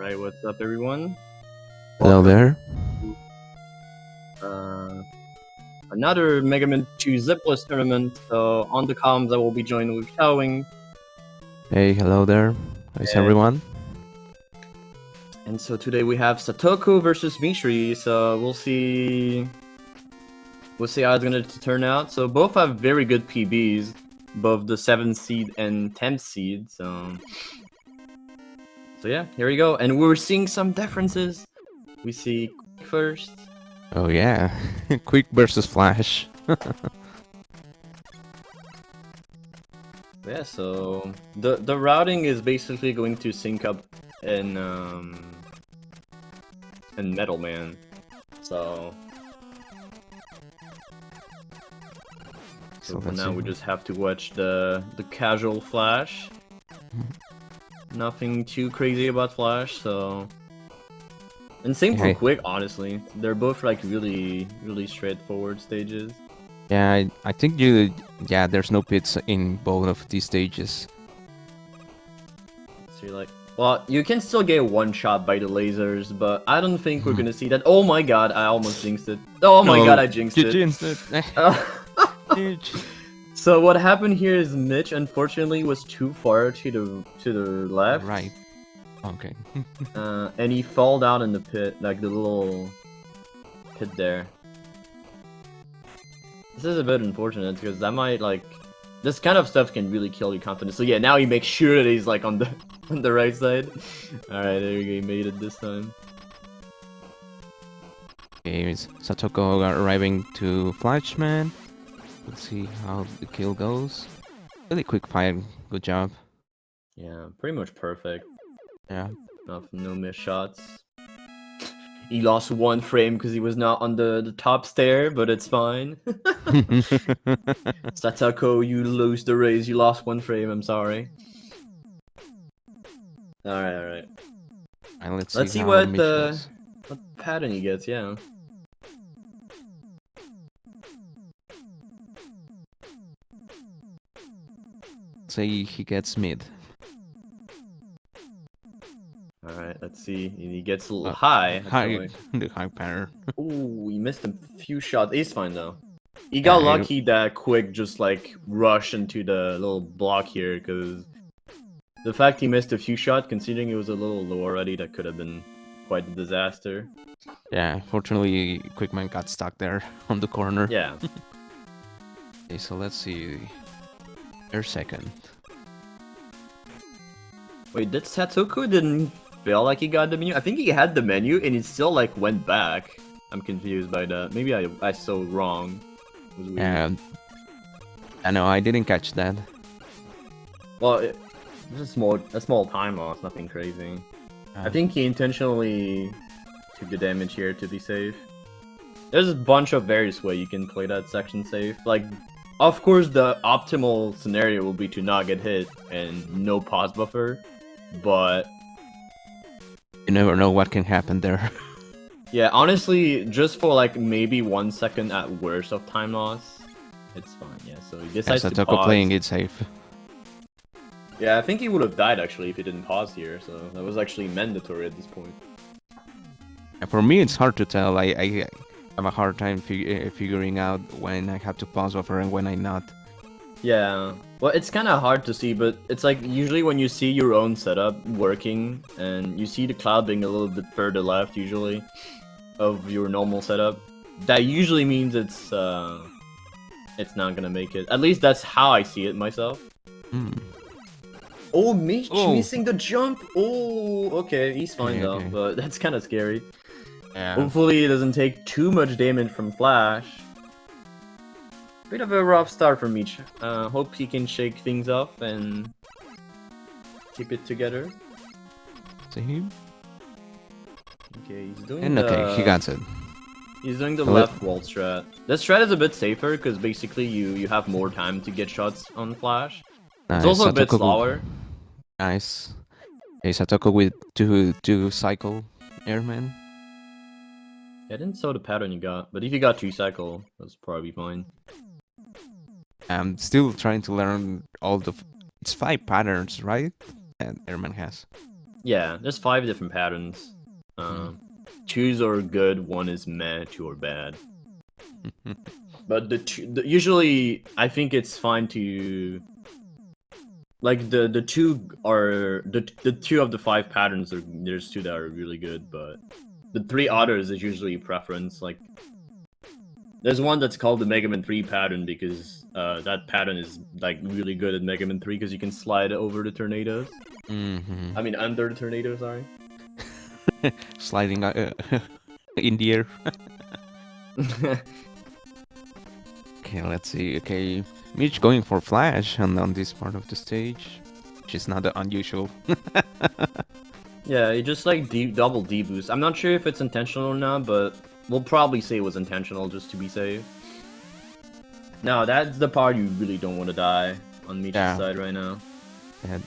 Alright, what's up everyone? Hello there. Another MM2 Zipless Tournament, so on the comms I will be joined with Xiaowing. Hey, hello there. How's Hey. everyone? And so today we have Satoko versus Meechree, so we'll see how it's gonna turn out. So both have very good PBs, both the 7th seed and 10th seed, so yeah, here we go. And we're seeing some differences. We see first. Oh yeah, Quick versus Flash. Yeah, so the routing is basically going to sync up in Metal Man. So for now we just have to watch the casual Flash. Nothing too crazy about Flash, so. And same for Quick, honestly. They're both like really straightforward stages. Yeah, I think there's no pits in both of these stages. So you're like, well, you can still get one shot by the lasers, but I don't think we're gonna see that. Oh my god, I almost jinxed it. Oh my god, I jinxed it. Jinxed it. So what happened here is Mitch unfortunately was too far to the left. Right. Okay. And he fell down in the pit, like the little pit there. This is a bit unfortunate because that might this kind of stuff can really kill your confidence. So yeah, now he makes sure that he's like on the right side. All right, there you go. He made it this time. Okay, it's Satoko arriving to Flashman. Let's see how the kill goes. Really quick fire. Good job. Yeah, pretty much perfect. Yeah. No missed shots. He lost one frame because he was not on the top stair, but it's fine. Satoko, you lose the race. You lost one frame. I'm sorry. All right. And let's see what pattern he gets. Yeah. Say he gets mid. Alright, let's see. He gets a little high. The high pattern. Ooh, he missed a few shots. He's fine though. He got lucky that Quick just rushed into the little block here, because the fact he missed a few shots, considering it was a little low already, that could have been quite a disaster. Yeah, fortunately Quickman got stuck there on the corner. Yeah. Okay, so let's see. Their second. Wait, did Satoko didn't feel like he got the menu? I think he had the menu and he still went back. I'm confused by that. Maybe I saw wrong. It was weird. Yeah. I know, I didn't catch that. Well, it's a small time loss, nothing crazy. I think he intentionally took the damage here to be safe. There's a bunch of various ways you can play that section safe. Of course, the optimal scenario will be to not get hit and no pause buffer, but you never know what can happen there. Yeah, honestly, just for maybe 1 second at worst of time loss, it's fine. Yeah, so he decides to pause. Playing it safe. Yeah, I think he would have died actually if he didn't pause here, so that was actually mandatory at this point. Yeah, for me, it's hard to tell. I have a hard time figuring out when I have to pause buffer and when I not. Yeah, well, it's kind of hard to see, but it's usually when you see your own setup working and you see the cloud being a little bit further left usually of your normal setup, that usually means it's not gonna make it. At least that's how I see it myself. Oh, missing the jump. Oh, okay, he's fine though, but that's kind of scary. Yeah. Hopefully, he doesn't take too much damage from Flash. Bit of a rough start for Meech. Hope he can shake things up and keep it together. See him? Okay, he's doing he got it. He's doing the left wall strat. This strat is a bit safer because basically you have more time to get shots on Flash. Nice. It's also a bit slower. Nice. Okay, Satoko with two cycle airmen. Yeah, I didn't saw the pattern you got, but if you got 2 cycle, that's probably fine. I'm still trying to learn all the... It's 5 patterns, right? And Airman has. Yeah, there's 5 different patterns. Choose or good, 1 is meh, 2 are bad. But usually, I think it's fine to like the 2 are the 2 of the 5 patterns are there's 2 that are really good, but the 3 others is usually preference. Like there's one that's called the Mega Man 3 pattern because that pattern is like really good at Mega Man 3 because you can slide over the tornadoes. I mean under the tornado, sorry. Sliding in the air. Okay, let's see. Okay, Mitch going for flash on this part of the stage, which is not unusual. Yeah, you just like double D boost. I'm not sure if it's intentional or not, but we'll probably say it was intentional just to be safe. No, that's the part you really don't want to die on Meechree's side right now. Bad.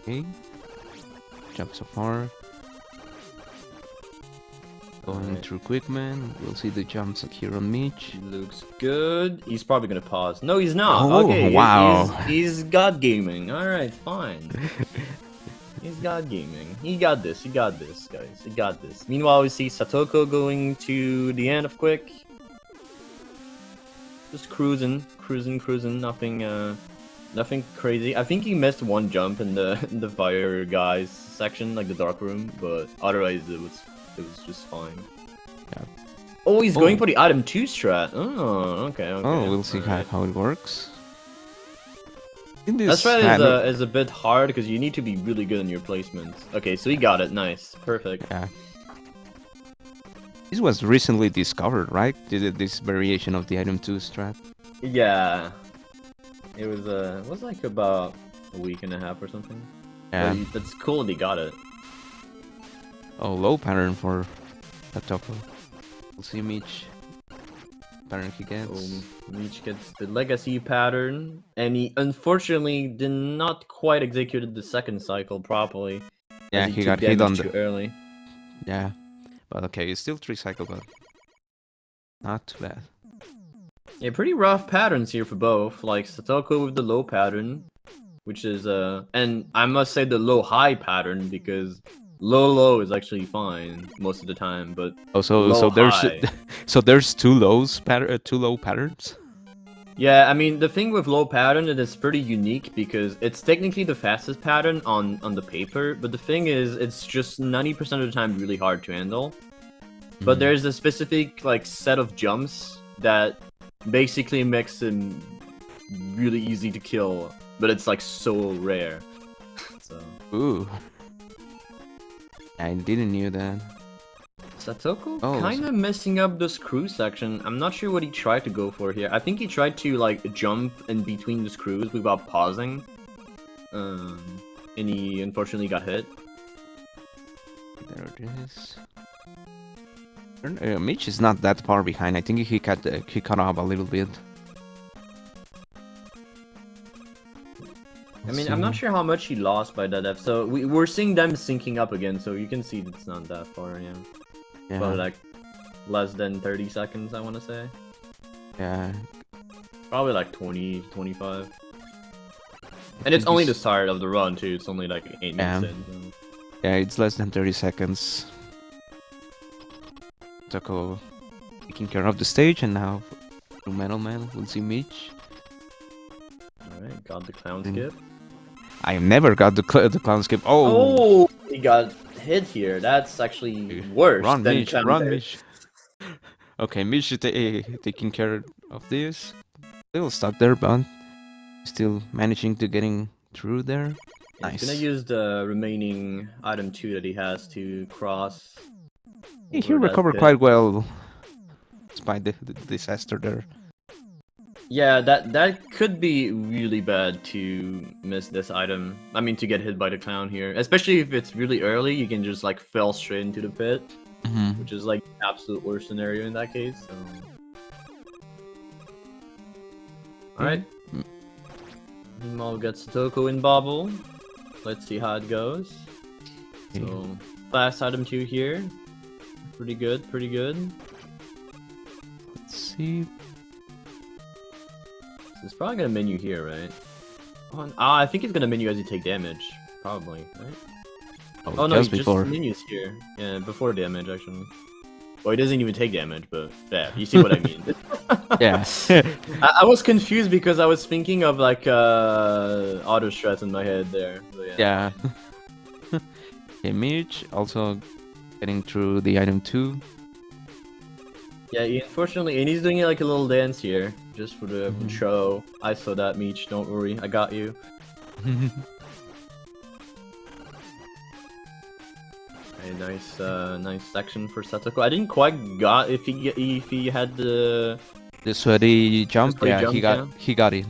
Okay, jump so far. Going through Quickman, we'll see the jumps here on Meech. Looks good. He's probably gonna pause. No, he's not. Oh, okay, wow. He's God Gaming. Alright, fine. He's God Gaming. He got this, guys. He got this. Meanwhile, we see Satoko going to the end of Quick. Just cruising. Nothing crazy. I think he missed one jump in the fire guys section, like the dark room, but otherwise it was just fine. Yeah. Oh, he's going for the item 2 strat. Oh, okay. Oh, we'll see how it works. That strat is a bit hard because you need to be really good in your placements. Okay, so he got it. Nice. Perfect. Yeah. This was recently discovered, right? This variation of the item 2 strat. Yeah. It was like about a week and a half or something. Yeah. But that's cool that he got it. Oh, low pattern for Satoko. We'll see Meech. Pattern he gets. Meech gets the legacy pattern, and he unfortunately did not quite execute the second cycle properly. Yeah, he got hit on too early. Yeah, but okay, it's still 3 cycle, but not too bad. Yeah, pretty rough patterns here for both. Like Satoko with the low pattern, which is and I must say the low-high pattern because low is actually fine most of the time, but there's two low patterns. Yeah, I mean the thing with low pattern it is pretty unique because it's technically the fastest pattern on the paper, but the thing is it's just 90% of the time really hard to handle. But there's a specific like set of jumps that basically makes him really easy to kill, but it's like so rare. So. Ooh. I didn't knew that. Satoko kind of messing up the screw section. I'm not sure what he tried to go for here. I think he tried to like jump in between the screws without pausing. And he unfortunately got hit. There it is. Mitch is not that far behind. I think he caught up a little bit. I mean, I'm not sure how much he lost by that F. So we're seeing them syncing up again, so you can see it's not that far, yeah. Probably like less than 30 seconds, I want to say. Yeah. Probably like 20, 25. And it's only the start of the run, too. It's only like 8 minutes in. So. Yeah, it's less than 30 seconds. Toko taking care of the stage, and now through Metal Man, we'll see Mitch. Alright, got the clown skip. I never got the clown skip. Oh, he got hit here. That's actually worse run, than Mitch, run, Mitch. Okay, Mitch is taking care of this. Still stuck there, but still managing to getting through there. Nice. He's gonna use the remaining item 2 that he has to cross. He recovered quite well, despite the disaster there. Yeah, that could be really bad to miss this item. I mean, to get hit by the clown here. Especially if it's really early, you can just like fell straight into the pit. Which is like the absolute worst scenario in that case. So. Alright. Meanwhile, we got Satoko in Bobble. Let's see how it goes. So, fast item 2 here. Pretty good, pretty good. Let's see. It's probably gonna menu here, right? I think it's gonna menu as you take damage. Probably, right? Oh no, just he before. just menus here. Yeah, before damage, actually. Well, he doesn't even take damage, but yeah, you see what I mean. Yeah. I was confused because I was thinking of like auto strats in my head there. But yeah. Okay, Meech also getting through the item 2. Yeah, unfortunately, and he's doing like a little dance here, just for the Mhm. show. I saw that, Meech. Don't worry, I got you. A nice, nice section for Satoko. I didn't quite got if he had the sweaty jump. sweaty Yeah, jump, he got yeah. he got it.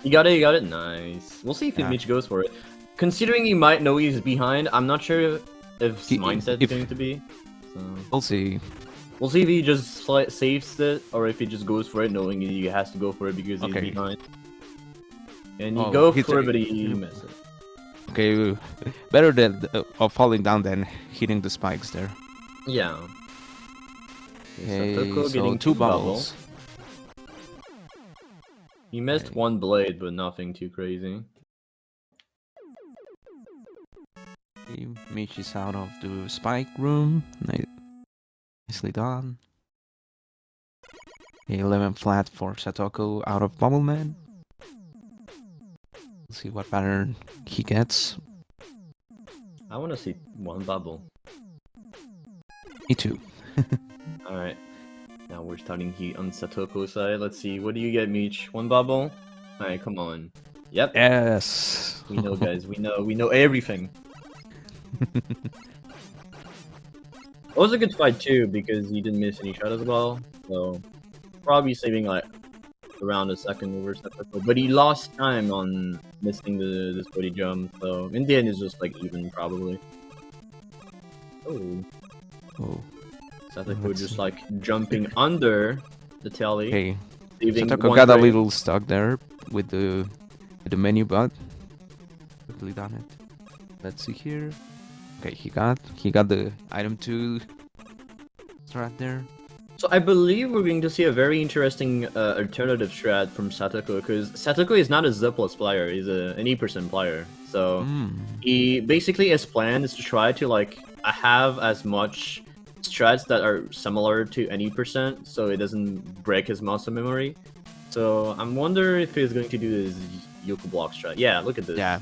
He got it. He got it. Nice. We'll see if Yeah. Meech goes for it. Considering he might know he's behind, I'm not sure if his mindset is going to be. So. We'll see. We'll see if he just saves it or if he just goes for it, knowing he has to go for it because he's behind. And you go for it, but he misses it. Okay, better than falling down than hitting the spikes there. Yeah. Okay, Satoko so getting 2 bubbles. He missed one blade, but nothing too crazy. Okay, Meech is out of the spike room. Nicely done. Okay, 11 flat for Satoko out of Bubble Man. Let's see what pattern he gets. I want to see one bubble. Me too. Alright. Now we're starting heat on Satoko's side. Let's see. What do you get, Meech? One bubble? Alright, come on. Yep. Yes. We know, guys. We know everything. It was a good fight too because he didn't miss any shot as well. So probably saving like around a second over Satoko. But he lost time on missing the sweaty jump. So in the end, it's just like even probably. Oh. Oh. Satoko just like jumping under the telly. Okay. Leaving Satoko one got a frame. little stuck there with the menu, but quickly done it. Let's see here. Okay, he got the item 2 strat there. So I believe we're going to see a very interesting alternative strat from Satoko, because Satoko is not a zipless player, he's an 80% player. So he basically, his plan is to try to like have as much strats that are similar to any percent, so it doesn't break his muscle memory. So I'm wondering if he's going to do his Yoku block strat. Yeah, look at this. Yeah.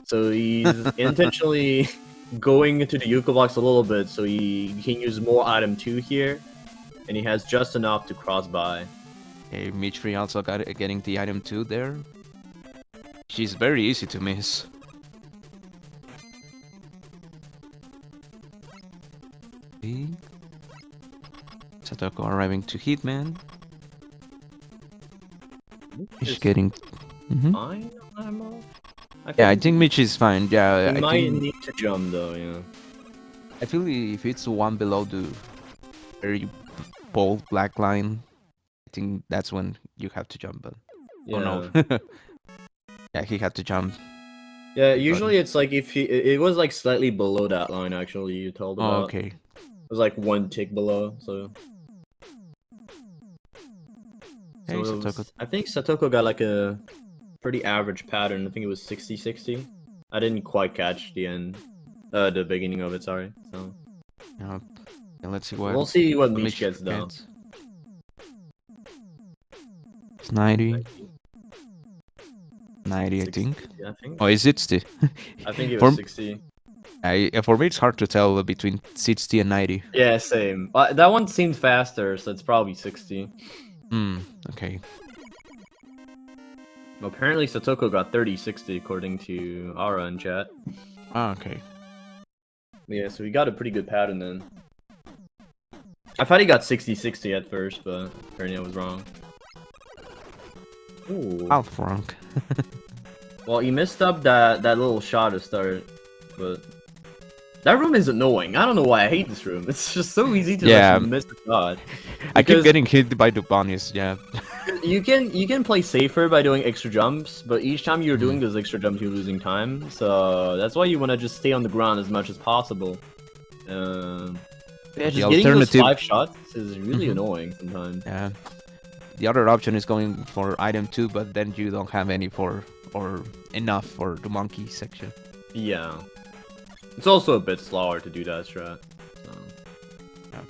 So he's intentionally going into the Yuka blocks a little bit, so he can use more item 2 here, and he has just enough to cross by. Okay, Meechree also getting the item 2 there. She's very easy to miss. Okay. Satoko arriving to Hitman. She's getting... Fine, I think Meech is fine. Yeah, he I might think... need to jump though, yeah. I feel if it's one below the very bold black line, I think that's when you have to jump. But Yeah. oh no, yeah, he had to jump. Yeah, usually it's like if it was like slightly below that line actually. You told about. Oh, okay. It was like one tick below, so. Hey, So I think Satoko got like a pretty average pattern. I think it was 60-60. I didn't quite catch the end, the beginning of it. Sorry. So. Yeah, let's see what. We'll see what Meech Meech gets though. It's 90. 90, 60, I think. I think. Oh, is it 60? I think it was 60. For me, it's hard to tell between 60 and 90. Yeah, same. That one seemed faster, so it's probably 60. Okay. Apparently, Satoko got 30-60 according to Ara in chat. Ah, okay. Yeah, so he got a pretty good pattern then. I thought he got 60-60 at first, but apparently I was wrong. Ooh. Half wrong. Well, he messed up that little shot to start, but that room is annoying. I don't know why I hate this room. It's just so easy to like, miss the shot. I keep getting hit by the bunnies, yeah. You can play safer by doing extra jumps, but each time you're doing those extra jumps, you're losing time. So that's why you want to just stay on the ground as much as possible. Yeah, just getting those 5 shots is really annoying sometimes. Yeah. the other option is going for item 2, but then you don't have any for or enough for the monkey section. Yeah. It's also a bit slower to do that strat. So. Yeah.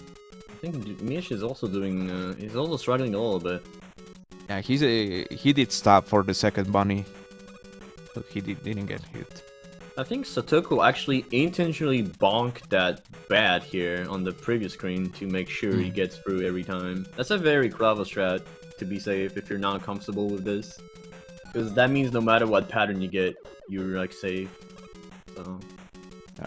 I think Mish is also doing. He's also struggling a little bit. Yeah, he did stop for the second bunny, but he didn't get hit. I think Satoko actually intentionally bonked that bad here on the previous screen to make sure he gets through every time. That's a very clever strat to be safe if you're not comfortable with this. Because that means no matter what pattern you get, you're like safe. So. Yeah.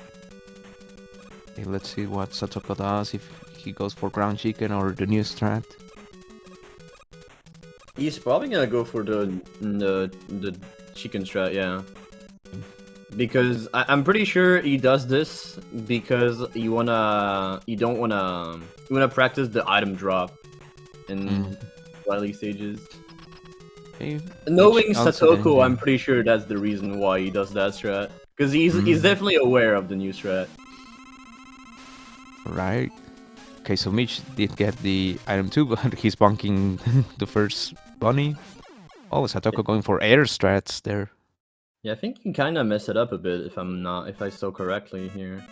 Okay, let's see what Satoko does, if he goes for ground chicken or the new strat. He's probably gonna go for the chicken strat, yeah. Because I'm pretty sure he does this because you don't wanna practice the item drop in early stages. Okay. Knowing Satoko, I'm pretty sure that's the reason why he does that strat. Because he's definitely aware of the new strat. Right. Okay, so Meech did get the item 2, but he's bonking the first bunny. Oh, Satoko going for air strats there. Yeah, I think he kind of messed it up a bit if I saw correctly here.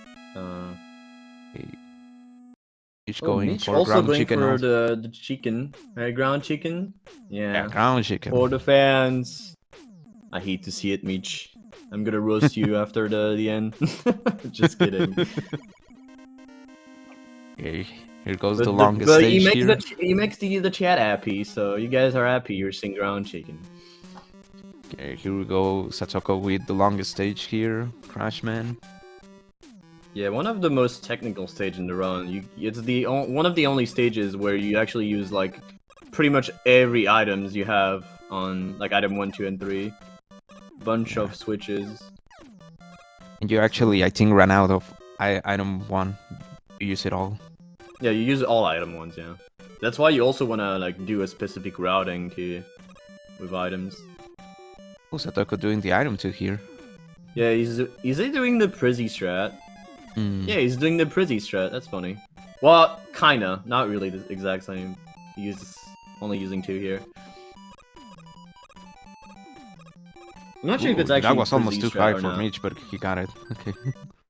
Meech going Meech for also ground going chicken. for the chicken, right? Ground chicken. Yeah, ground chicken. For the fans. I hate to see it, Meech. I'm gonna roast you after the end. Just kidding. Okay, here goes the longest stage here. He makes the chat happy, so you guys are happy you're seeing ground chicken. Okay, here we go, Satoko with the longest stage here, Crashman. Yeah, one of the most technical stage in the run. It's one of the only stages where you actually use like pretty much every items you have on like item 1, 2, and 3. Bunch of switches. And you actually, I think, ran out of item 1. You use it all. Yeah, you use all item 1s, yeah. That's why you also wanna like do a specific routing with items. Oh, Satoko doing the item 2 here. Yeah, is he doing the Prizzy strat? Yeah, he's doing the Prizzy strat. That's funny. Well, kinda, not really the exact same. He's only using 2 here. I'm not sure if it's actually that was almost too high for Meech, but he got it. Okay.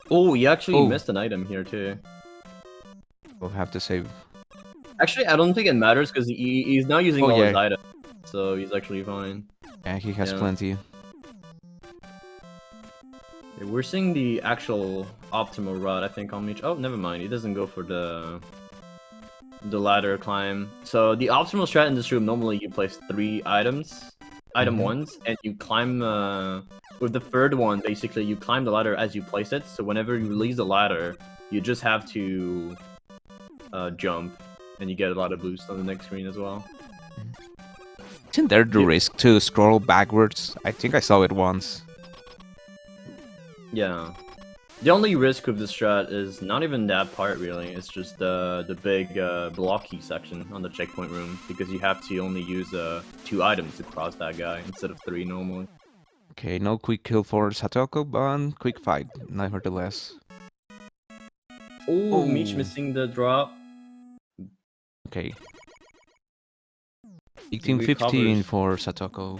Oh, he actually missed an item here too. We'll have to save. Actually, I don't think it matters because he's now using all his items, so he's actually fine. Yeah, he has plenty. Okay, we're seeing the actual optimal route, I think, on Meech. Oh, never mind. He doesn't go for the ladder climb. So the optimal strat in this room, normally you place 3 items, item 1s, and you climb. With the third one, basically, you climb the ladder as you place it. So whenever you release the ladder, you just have to jump, and you get a lot of boost on the next screen as well. Isn't there the risk to scroll backwards? I think I saw it once. Yeah. The only risk with this strat is not even that part, really. It's just the big blocky section on the checkpoint room, because you have to only use 2 items to cross that guy instead of 3 normally. Okay, no quick kill for Satoko, but quick fight, nevertheless. Oh, Meech missing the drop. Okay. 18-15 for Satoko.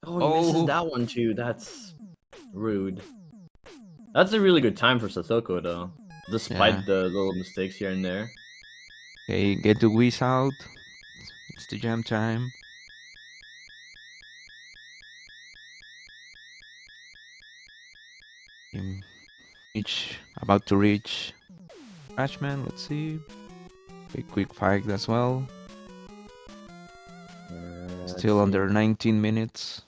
Oh, he misses that one too. That's rude. That's a really good time for Satoko, though. Despite the little mistakes here and there. Okay, get the whiz out. It's the jam time. Each about to reach Crashman, let's see. A quick fight as well. Still under 19 minutes,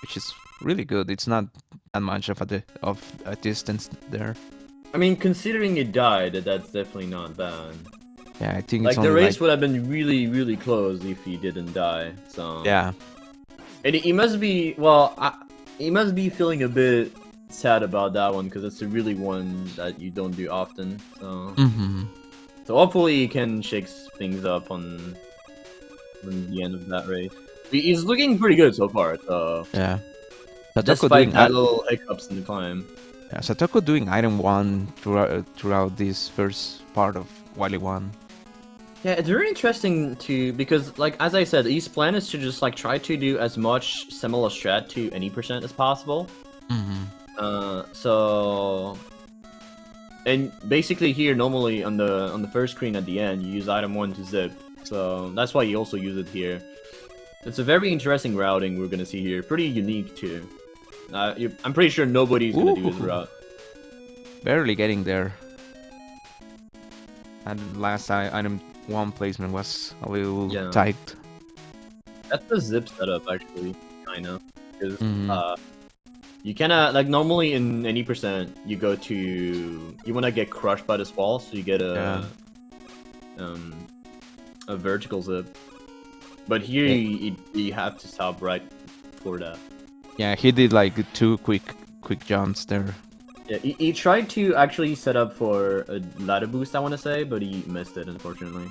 which is really good. It's not that much of a distance there. I mean, considering it died, that's definitely not bad. Yeah, I think like it's the only race would have been really, really close if he didn't die. So yeah, and he must be he must be feeling a bit sad about that one because it's a really one that you don't do often. So so hopefully he can shake things up on the end of that race. He's looking pretty good so far. So yeah. Despite that little hiccups in the climb. Yeah, Satoko doing item 1 throughout this first part of Wily 1. Yeah, it's very interesting because like as I said, his plan is to just like try to do as much similar strat to any percent as possible. So and basically here normally on the first screen at the end you use item 1 to zip. So that's why you also use it here. It's a very interesting routing we're gonna see here. Pretty unique too. I'm pretty sure nobody's gonna do this route. Barely getting there. And last item 1 placement was a little tight. That's the zip setup actually, kinda. Because you kinda like normally in any percent you go to you wanna get crushed by this wall, so you get a vertical zip. But here you have to stop right for that. Yeah, he did like 2 quick jumps there. Yeah, he tried to actually set up for a ladder boost, I want to say, but he missed it, unfortunately.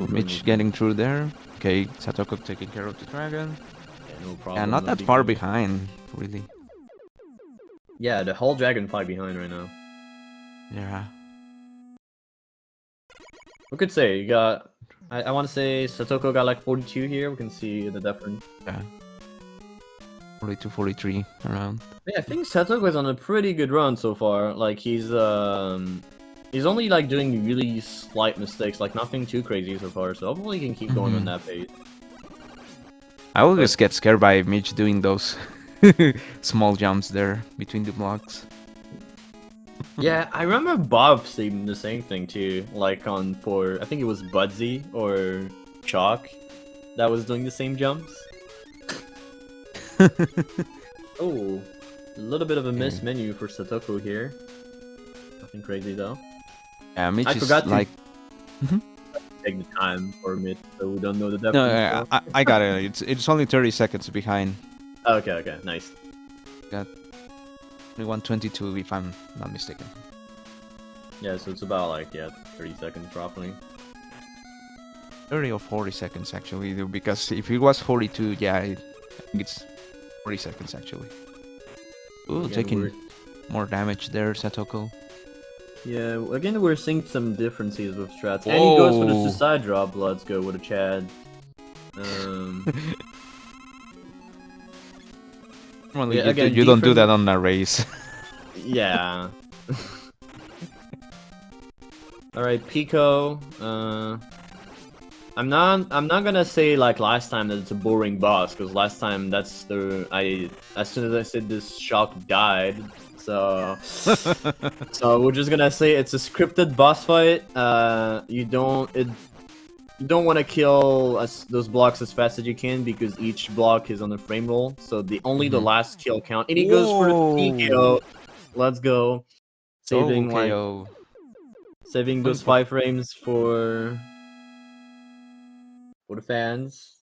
Meech getting through there. Okay, Satoko taking care of the dragon. Yeah, no problem. Yeah, not that far behind, really. Yeah, the whole dragon far behind right now. Yeah. We could say, you got... I want to say Satoko got like 42 here, we can see the difference. Yeah. 42, 43 around. Yeah, I think Satoko is on a pretty good run so far. Like he's only like doing really slight mistakes, like nothing too crazy so far. So hopefully he can keep going on that pace. I always get scared by Meech doing those small jumps there between the blocks. Yeah, I remember Bob saying the same thing too. Like I think it was Budsy or Chalk that was doing the same jumps. Oh, a little bit of a missed menu for Satoko here. Nothing crazy though. Yeah, Meech I forgot like... to take the time for Meech, so we don't know the difference. No, I got it. It's only 30 seconds behind. Okay, nice. Got 122 if I'm not mistaken. Yeah, so it's about like 30 seconds roughly. 30 or 40 seconds actually, because if it was 42, yeah, I think it's 40 seconds actually. Ooh, taking more damage there, Satoko. Yeah, again we're seeing some differences with strats. And he goes for the suicide drop. Let's go with a Chad. Normally, you don't do that on a race. Yeah. All right, Pico. I'm not gonna say like last time that it's a boring boss, because last time as soon as I said this shock died, so so we're just gonna say it's a scripted boss fight. You don't want to kill those blocks as fast as you can, because each block is on a frame roll, so the last kill count. And he goes for the PKO. Let's go, saving saving those 5 frames for the fans.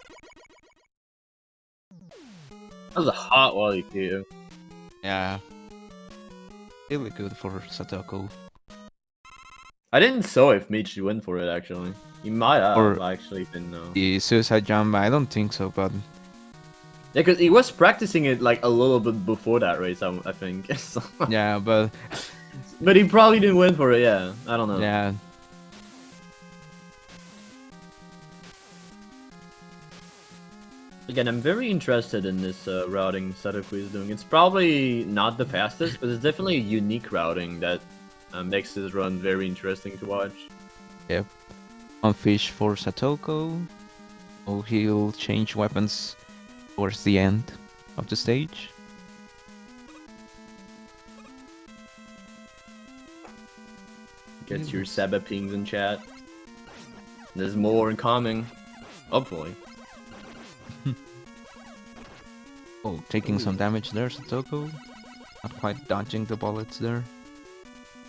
That was a hot volley too. Yeah. Really good for Satoko. I didn't saw if Meechree went for it actually. He might have actually been the suicide jump, I don't think so, but... Yeah, because he was practicing it like a little bit before that race, I think. So... Yeah, but... But he probably didn't win for it, yeah. I don't know. Yeah. Again, I'm very interested in this routing Satoko is doing. It's probably not the fastest, but it's definitely a unique routing that makes this run very interesting to watch. Yep. On fish for Satoko. Oh, he'll change weapons towards the end of the stage. Gets your Seba pings in chat. There's more incoming. Hopefully. Oh, taking some damage there, Satoko. Not quite dodging the bullets there.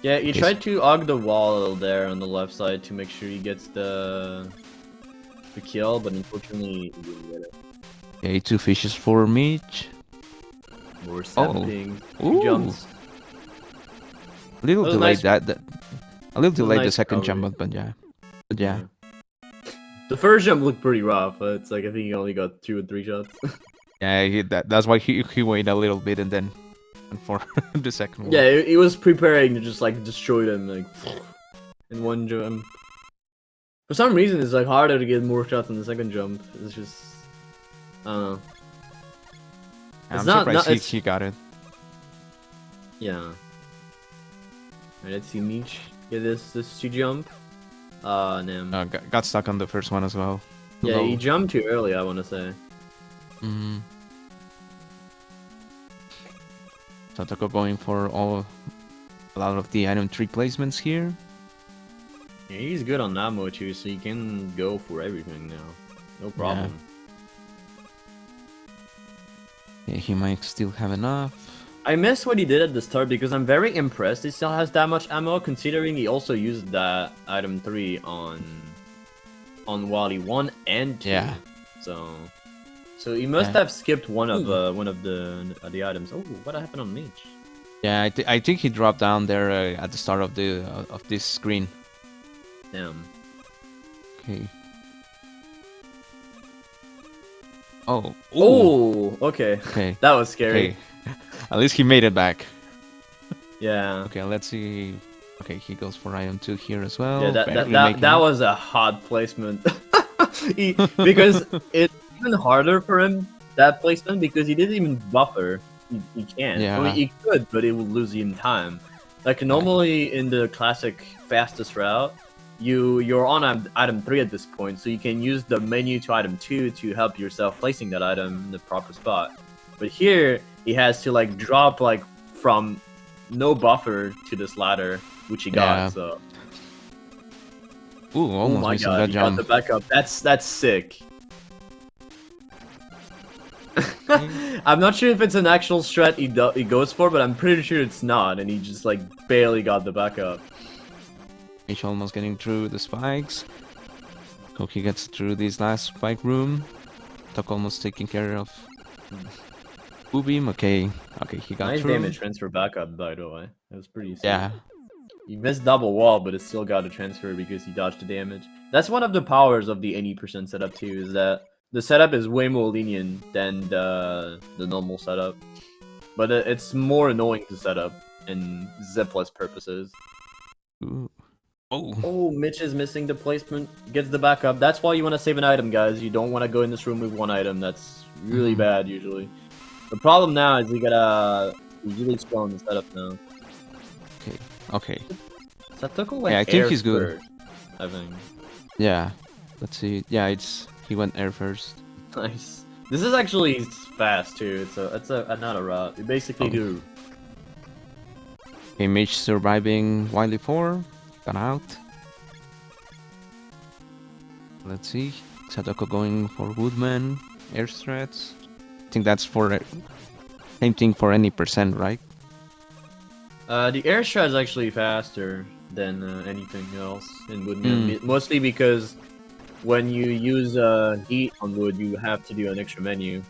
Yeah, he tried to hog the wall there on the left side to make sure he gets the kill, but unfortunately he didn't get it. Okay, 2 fishes for Meech. More 7 pings. 2 jumps. A little delayed a little delayed the second recovery. jump, but yeah. The first jump looked pretty rough, but it's like I think he only got 2 or 3 shots. Yeah, that's why he waited a little bit and then went for the second one. Yeah, he was preparing to just like destroy them like in one jump. For some reason, it's like harder to get more shots on the second jump. It's just, I don't know. I'm not- surprised it's- he got it. Yeah. Alright, let's see Meech get this to jump. No. Got stuck on the first one as well. Yeah, Low. he jumped too early, I want to say. Mm. Satoko going for a lot of the item 3 placements here. Yeah, he's good on that mode too, so he can go for everything now. No problem. Yeah, he might still have enough. I miss what he did at the start because I'm very impressed he still has that much ammo, considering he also used that item 3 on Wally 1 and 2. Yeah. So he must have skipped one of the items. Oh, what happened on Meech? Yeah, I think he dropped down there at the start of this screen. Damn. Okay. Oh. Oh, okay. Okay. That was scary. Okay. At least he made it back. Yeah. Okay, let's see. Okay, he goes for item 2 here as well. Yeah, Barely that making it. was a hot placement. Because it's even harder for him, that placement, because he didn't even buffer. He can't. Yeah. I mean, he could, but it will lose him time. Like normally in the classic fastest route, you're on item 3 at this point, so you can use the menu to item 2 to help yourself placing that item in the proper spot. But here he has to like drop like from no buffer to this ladder, which he got. So. Ooh, almost Oh my missing god, that he jump. got the backup. That's sick. I'm not sure if it's an actual strat he goes for, but I'm pretty sure it's not, and he just like barely got the backup. He's almost getting through the spikes. Koki gets through this last spike room. Tok almost taking care of Ubeam. Okay, he got Nice through. damage transfer backup, by the way. That was pretty sick. Yeah, He missed double wall, but it still got a transfer because he dodged the damage. That's one of the powers of the any % setup too, is that the setup is way more lenient than the normal setup. But it's more annoying to set up in zipless purposes. Ooh. Oh. Oh, Mitch is missing the placement. Gets the backup. That's why you want to save an item, guys. You don't want to go in this room with one item. That's really bad, usually. The problem now is you gotta be really strong in setup now. Okay. Satoko went Yeah, I think air he's good. first, I think. Yeah. Let's see. Yeah, he went air first. Nice. This is actually fast too. It's not a route. You basically do. Okay, Mitch surviving Wily 4. Got out. Let's see. Satoko going for Woodman. Air strats. I think that's for same thing for any %, right? The air strat is actually faster than anything else in Woodman. Mostly because when you use heat on wood, you have to do an extra menu.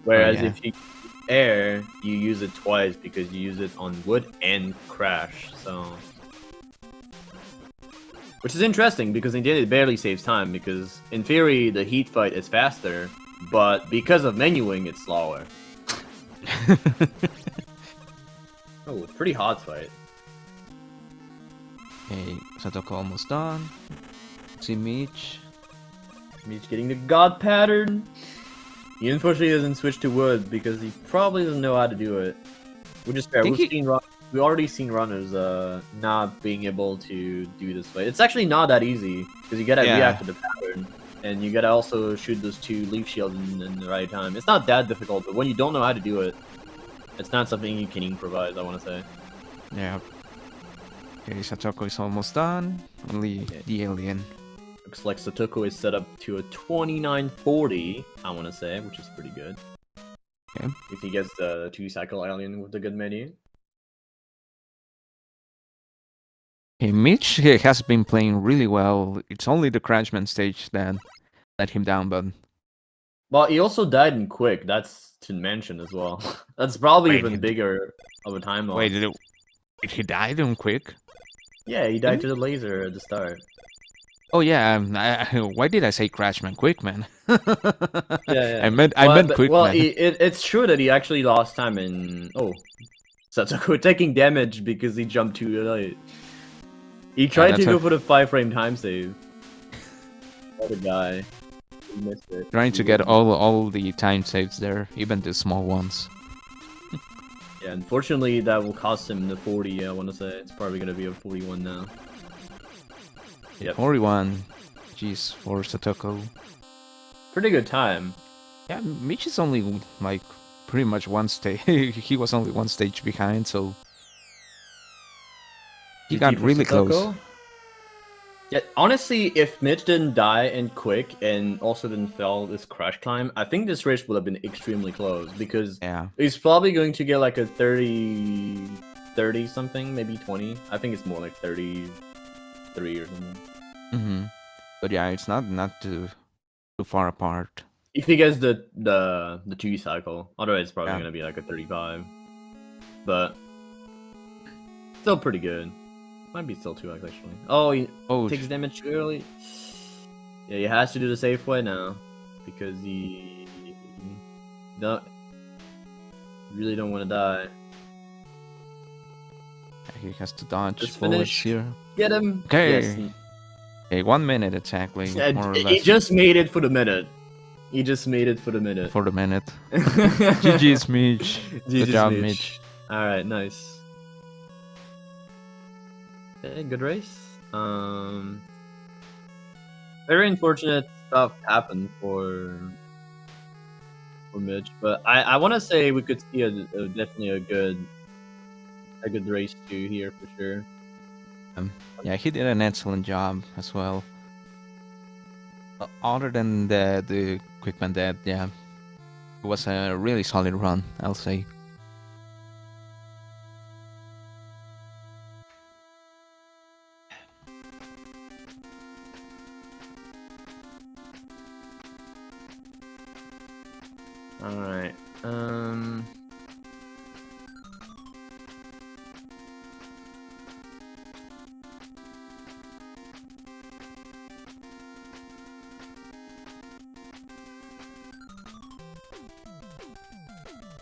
Whereas if you use air, you use it twice because you use it on wood and crash. So, which is interesting because in the end it barely saves time because in theory the heat fight is faster, but because of menuing it's slower. Oh, pretty hot fight. Okay, Satoko almost done. See Meech. Meech getting the god pattern. He unfortunately doesn't switch to wood because he probably doesn't know how to do it. Which is fair. We've already seen runners not being able to do this fight. It's actually not that easy because you gotta react to the pattern and you gotta also shoot those 2 leaf shields in the right time. It's not that difficult, but when you don't know how to do it, it's not something you can improvise, I want to say. Yeah. Okay, Satoko is almost done. Only the alien. Looks like Satoko is set up to a 2940, I want to say, which is pretty good. Okay. If he gets the 2-cycle alien with the good menu. Okay, Mitch has been playing really well. It's only the Crashman stage that let him down, but... Well, he also died in quick, that's to mention as well. That's probably even bigger of a time loss. Wait, did he die on quick? Yeah, he died to the laser at the start. Oh yeah, why did I say Crashman quick, man? Yeah. I meant quick, well, man. it's true that he actually lost time in... Oh, Satoko taking damage because he jumped too late. He tried to go for the 5-frame time save. other guy who missed it. Trying to get all the time saves there, even the small ones. Yeah, unfortunately, that will cost him the 40. I want to say it's probably gonna be a 41 now. Yep. 41. Jeez, for Satoko. Pretty good time. Yeah, Mitch is only like pretty much one stage. He was only one stage behind, so he got for really Satoko? close. Yeah, honestly, if Mitch didn't die and quick and also didn't fail this crash time, I think this race would have been extremely close because Yeah. he's probably going to get like a 30 something, maybe 20. I think it's more like 33 or something. Mm-hmm. But yeah, it's not too far apart. If he gets the 2 cycle, otherwise it's probably Yeah. gonna be like a 35. But still pretty good. Might be still 2x actually. Oh, he takes damage early. Yeah, he has to do the safe way now because he really don't want to die. He has to dodge Just bullets finish. here. Get him. Okay. Yes. Okay, 1 minute exactly, more or less. He just made it for the minute. He just made it for the minute. For the minute. GG's, Meech. Good job, Meech. Alright, nice. Okay, good race. Very unfortunate stuff happened for Mitch, but I want to say we could see definitely a good race too here for sure. Yeah, he did an excellent job as well. Other than the Quickman death, yeah, it was a really solid run, I'll say. All right.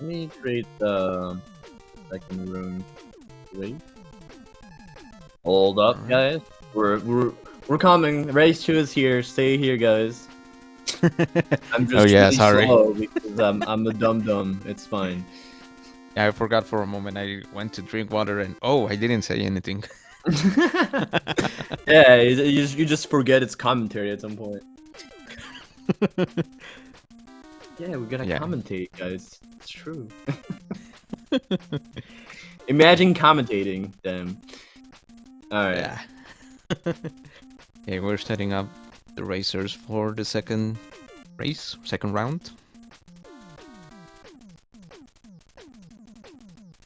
Let me create the second room. Wait. Hold up, guys. We're coming. Race 2 is here. Stay here, guys. I'm just really slow because I'm a dum-dum. It's fine. Yeah, I forgot for a moment. I went to drink water and I didn't say anything. Yeah, you just forget it's commentary at some point. Yeah, we're gonna commentate, guys. It's true. Imagine commentating them. Alright. Yeah. Okay, we're setting up the racers for the second round.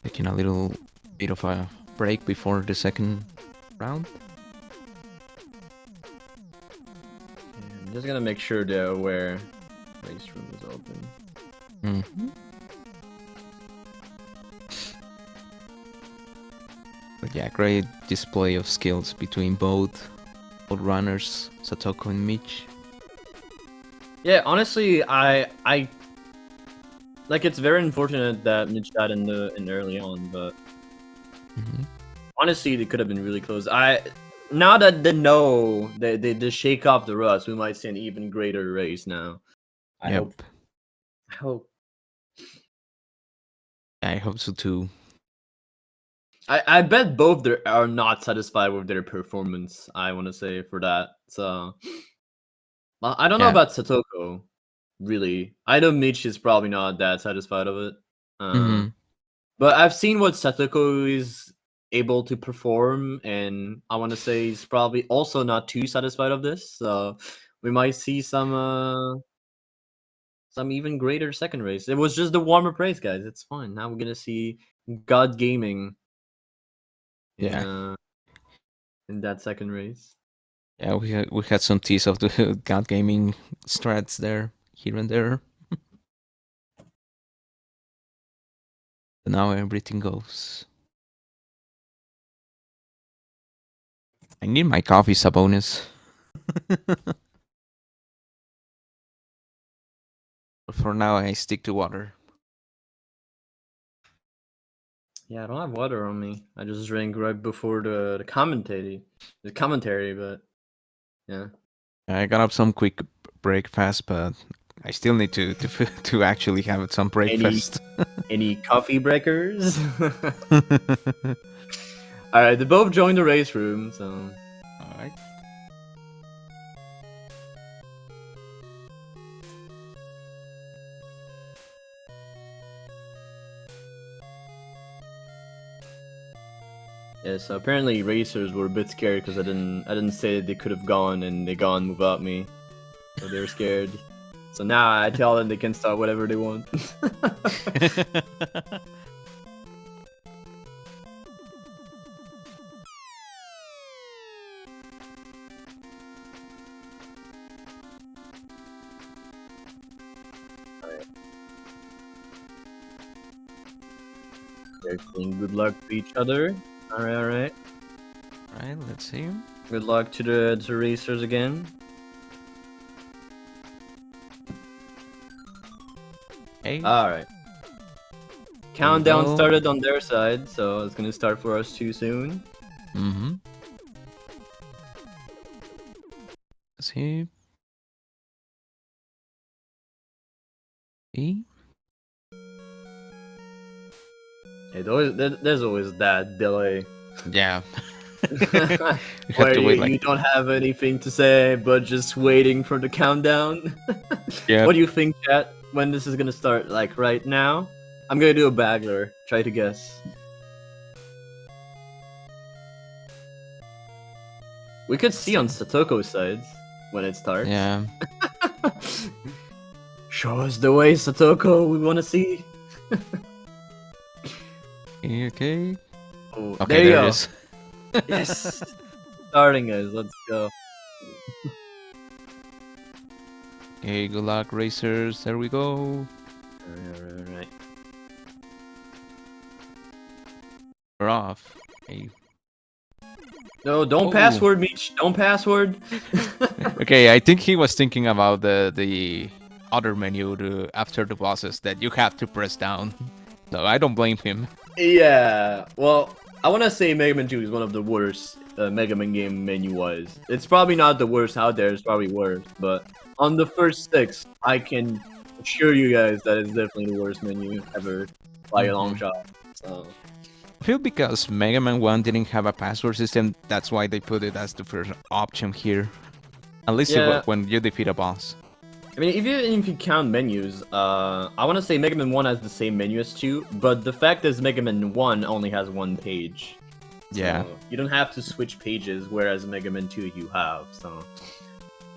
Taking a little bit of a break before the second round. I'm just gonna make sure they're aware race room is open. Mm-hmm. But yeah, great display of skills between both runners, Satoko and Meech. Yeah, honestly, I like it's very unfortunate that Mitch died in early on, but honestly, it could have been really close. Now that they know they shake off the rust, we might see an even greater race now. I hope. I hope so too. I bet both are not satisfied with their performance. I want to say for that. So, well, I don't know about Satoko. Really, I know Mitch is probably not that satisfied of it. But I've seen what Satoko is able to perform, and I want to say he's probably also not too satisfied of this. So we might see some even greater second race. It was just the warm-up race, guys. It's fine. Now we're gonna see God Gaming. In that second race. Yeah, we had some tease of the God Gaming strats there, here and there. But now everything goes. I need my coffee, Sabonis. For now, I stick to water. Yeah, I don't have water on me. I just drank right before the commentary. But yeah. I got up some quick breakfast, but I still need to actually have some breakfast. Any coffee breakers? Alright, they both joined the race room, so... Alright. Yeah, so apparently racers were a bit scared because I didn't say that they could have gone and they gone without me. So they were scared. So now I tell them they can start whatever they want. They're saying good luck to each other. Alright. Alright, let's see. Good luck to the racers again. Hey. Alright. Countdown started on their side, so it's gonna start for us too soon. Mm-hmm. Let's see. E? Hey, there's always that delay. Yeah. Where you don't have anything to say, but just waiting for the countdown. Yeah. What do you think, chat, when this is gonna start? Like right now? I'm gonna do a bagler. Try to guess. We could see on Satoko's sides when it starts. Yeah. Show us the way, Satoko. We want to see. Okay. Oh, Okay, there you go. it is. Yes. Starting, guys. Let's go. Okay, good luck, racers. There we go. Alright. We're off. Hey. No, don't password, Meech. Don't password. Okay, I think he was thinking about the other menu after the bosses that you have to press down. So I don't blame him. Yeah. Well, I want to say Mega Man 2 is one of the worst Mega Man game menu-wise. It's probably not the worst out there. It's probably worse. But on the first 6, I can assure you guys that it's definitely the worst menu ever by a long shot. So. I feel because Mega Man 1 didn't have a password system, that's why they put it as the first option here. At least when you defeat a boss. I mean, if you count menus, I want to say Mega Man 1 has the same menu as 2, but the fact is Mega Man 1 only has one page. Yeah. So you don't have to switch pages, whereas Mega Man 2 you have, so...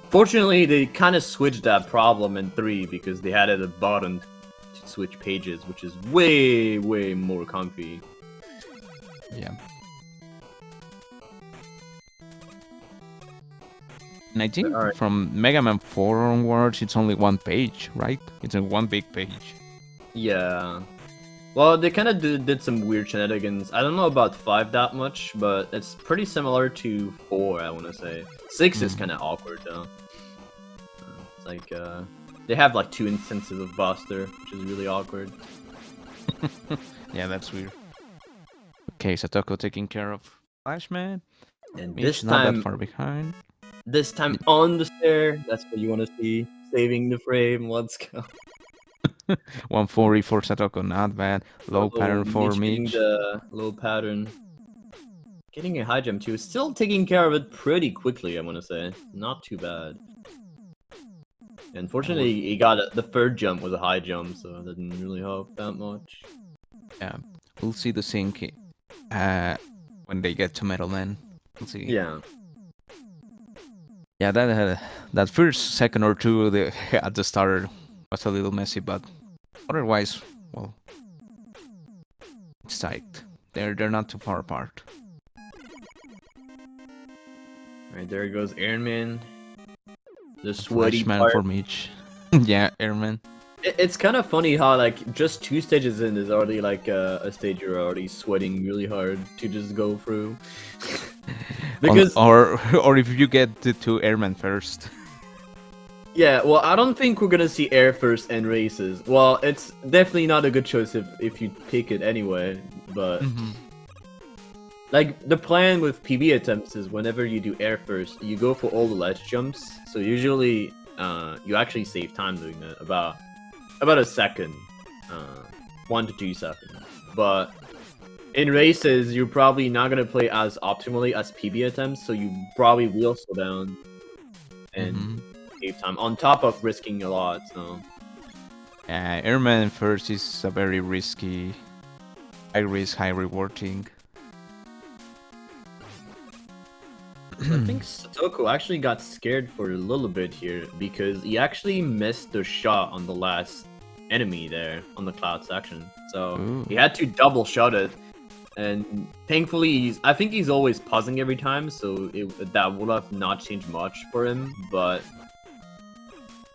Fortunately, they kind of switched that problem in 3 because they added a button to switch pages, which is way, way more comfy. Yeah. And I think from Mega Man 4 onwards, it's only one page, right? It's a one big page. Yeah. Well, they kind of did some weird shenanigans. I don't know about 5 that much, but it's pretty similar to 4, I want to say. 6 is kind of awkward, though. It's like, they have like 2 instances of Buster, which is really awkward. Yeah, that's weird. Okay, Satoko taking care of Flashman. And this time, not that far behind. This time on the stair, that's what you want to see. Saving the frame, let's go. 140 for Satoko, not bad. Low pattern for Meech. The low pattern. Getting a high jump too. Still taking care of it pretty quickly, I want to say. Not too bad. Unfortunately, he got the third jump was a high jump, so it didn't really help that much. Yeah, we'll see the sync when they get to Metal Man. We'll see. Yeah. Yeah, that first second or two at the start was a little messy, but otherwise, well, it's tight. They're not too far apart. Alright, there goes Airman. The sweaty man for Meech. Yeah, Airman. It's kind of funny how like just 2 stages in is already like a stage you're already sweating really hard to just go through. Because or if you get to Airman first. Yeah, well, I don't think we're gonna see Air first and races. Well, it's definitely not a good choice if you pick it anyway, but... Like, the plan with PB attempts is whenever you do air first, you go for all the ledge jumps. So usually, you actually save time doing that, about a second, 1 to 2 seconds. But in races, you're probably not gonna play as optimally as PB attempts, so you probably will slow down and save time on top of risking a lot. So Airman first is a very risky, high risk, high reward thing. I think Satoko actually got scared for a little bit here because he actually missed the shot on the last enemy there on the cloud section. So he had to double shot it, and thankfully I think he's always pausing every time, so that would have not changed much for him. But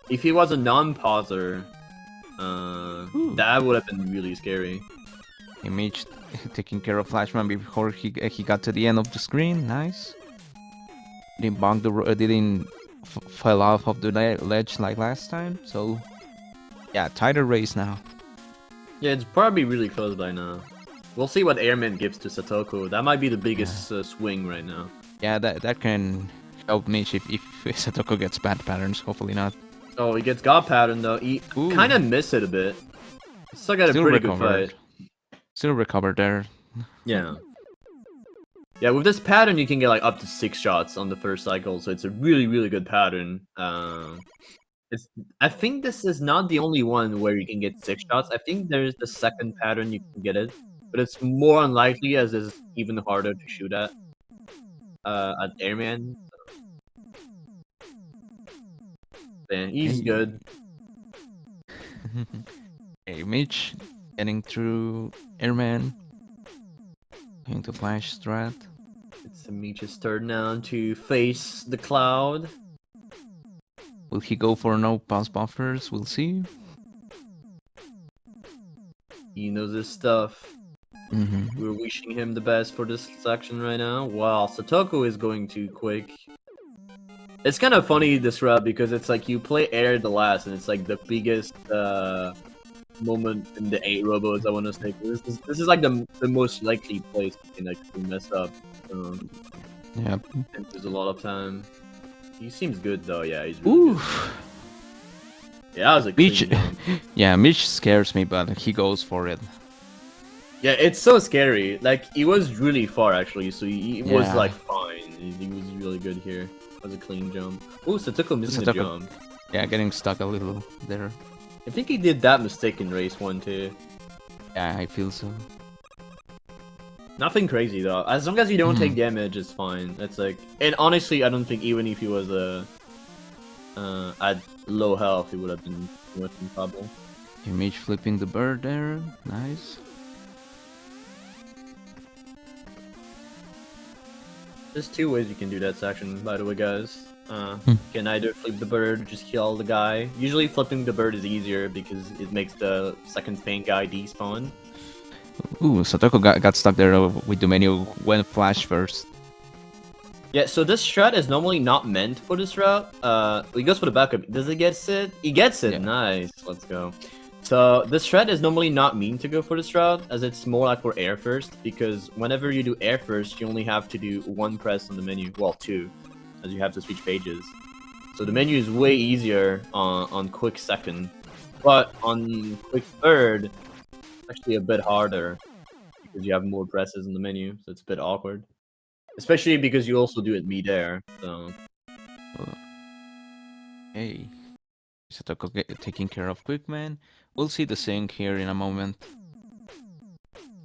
if he was a non-pauser, that would have been really scary. Image taking care of Flashman before he got to the end of the screen. Nice. Didn't bonk didn't fell off of the ledge like last time. So yeah, tighter race now. Yeah, it's probably really close by now. We'll see what Airman gives to Satoko. That might be the biggest swing right now. Yeah, that can help Mitch if Satoko gets bad patterns. Hopefully not. Oh, he gets God pattern though. He kind of missed it a bit. Still got a pretty good fight. Still recovered there. Yeah. Yeah, with this pattern, you can get like up to 6 shots on the first cycle, so it's a really, really good pattern. I think this is not the only one where you can get 6 shots. I think there's the second pattern you can get it, but it's more unlikely as it's even harder to shoot at Airman. Man, he's good. Hey, Mitch, getting through Airman. Going to flash strat. It's Meech's turn now to face the cloud. Will he go for no pass buffers? We'll see. He knows his stuff. We're wishing him the best for this section right now. Wow, Satoko is going too quick. It's kind of funny this route because it's like you play air the last, and it's like the biggest moment in the 8 robos. I want to say this is like the most likely place you can actually mess up. Yeah. And there's a lot of time. He seems good though. Yeah, he's really good. Yeah, that was a clean jump. Yeah, Mitch scares me, but he goes for it. Yeah, it's so scary. Like, he was really far actually, so he was like fine. He was really good here. That was a clean jump. Oh, Satoko missing the jump. Yeah, getting stuck a little there. I think he did that mistake in race 1 too. Yeah, I feel so. Nothing crazy though. As long as you don't take damage, it's fine. It's like, and honestly, I don't think even if he was at low health, he would have been much in trouble. Image flipping the bird there. Nice. There's 2 ways you can do that section, by the way, guys. You can either flip the bird, just kill the guy. Usually flipping the bird is easier because it makes the second faint guy despawn. Ooh, Satoko got stuck there with the menu when flash first. Yeah, so this strat is normally not meant for this route. He goes for the backup. Does he get it? He gets it. Yeah. Nice. Let's go. So this strat is normally not meant to go for this route, as it's more like for air first, because whenever you do air first, you only have to do 1 press on the menu. Well, 2. As you have to switch pages. So the menu is way easier on quick second. But on quick third, it's actually a bit harder. Because you have more presses in the menu, so it's a bit awkward. Especially because you also do it mid-air, so... Hey. Satoko taking care of Quickman. We'll see the sync here in a moment.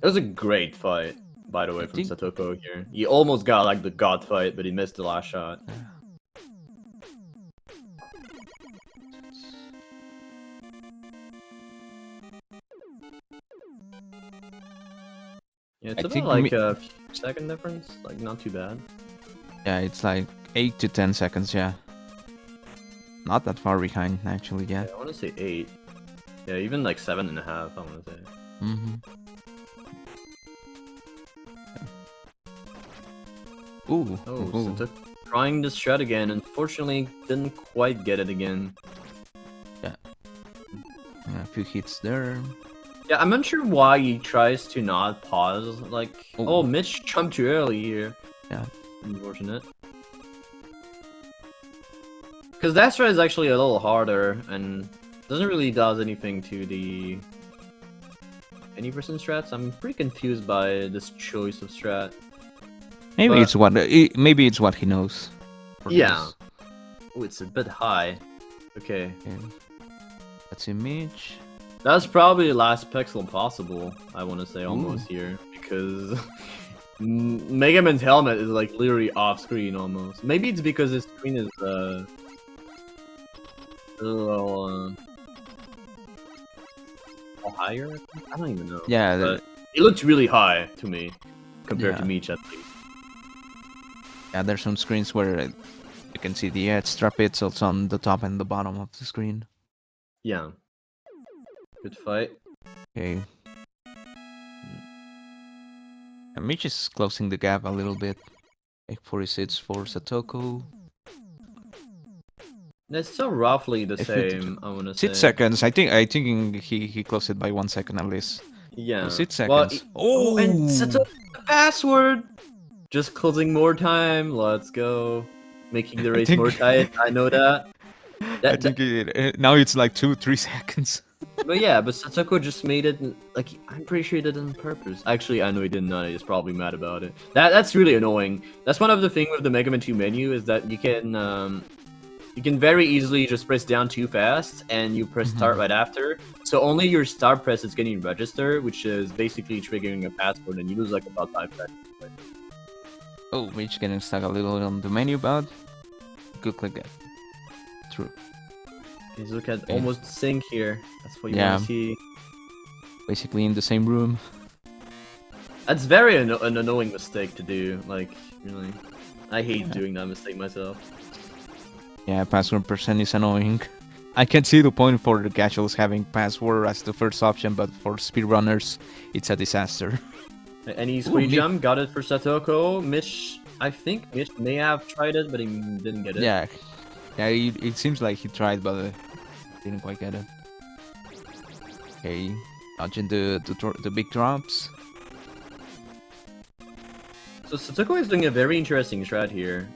It was a great fight. By the way, from Satoko here. He almost got like the god fight, but he missed the last shot. Yeah, it's about like a second difference. Like, not too bad. Yeah, it's like 8 to 10 seconds, yeah. Not that far behind, actually, yeah. I want to say 8. Yeah, even like 7.5, I want to say. Ooh. Oh, Satoko trying this strat again. Unfortunately, didn't quite get it again. Yeah. A few hits there. Yeah, I'm unsure why he tries to not pause. Like, oh, Mitch jumped too early here. Yeah. Unfortunate. Because that strat is actually a little harder and doesn't really does anything to the any percent strats. I'm pretty confused by this choice of strat. Maybe it's what he knows. Yeah. Oh, it's a bit high. Okay. That's image. That's probably the last pixel possible, I want to say almost here. Because Mega Man's helmet is like literally off screen almost. Maybe it's because his screen is a little higher? I don't even know. Yeah. But it looked really high to me compared to Meech at least. Yeah, there's some screens where you can see the extra pixels on the top and the bottom of the screen. Yeah. Good fight. Okay. And Mitch is closing the gap a little bit. Like 46 for Satoko. It's still roughly the same, I wanna say. 6 seconds. I think he closed it by 1 second at least. Yeah. 6 seconds. Well, and Satoko password! Just closing more time, let's go. Making the race more tight, I know that. I think now it's like 2-3 seconds. But yeah, but Satoko just made it, like, I'm pretty sure he did it on purpose. Actually, I know he did not, he's probably mad about it. That's really annoying. That's one of the things with the Mega Man 2 menu, is that you can very easily just press down too fast, and you press start right after. So only your start press is getting registered, which is basically triggering a password, and you lose like about 5 seconds. Oh, Mitch getting stuck a little on the menu, but good click that. True. Please look at almost sync here. That's what you want to see. Basically in the same room. That's very an annoying mistake to do. Like, really. I hate doing that mistake myself. Yeah, password percent is annoying. I can see the point for the casuals having password as the first option, but for speedrunners, it's a disaster. Any sweet jump, got it for Satoko. Mitch, I think Mitch may have tried it, but he didn't get it. Yeah, it seems like he tried, but didn't quite get it. Okay, dodging the big drops. So Satoko is doing a very interesting strat here.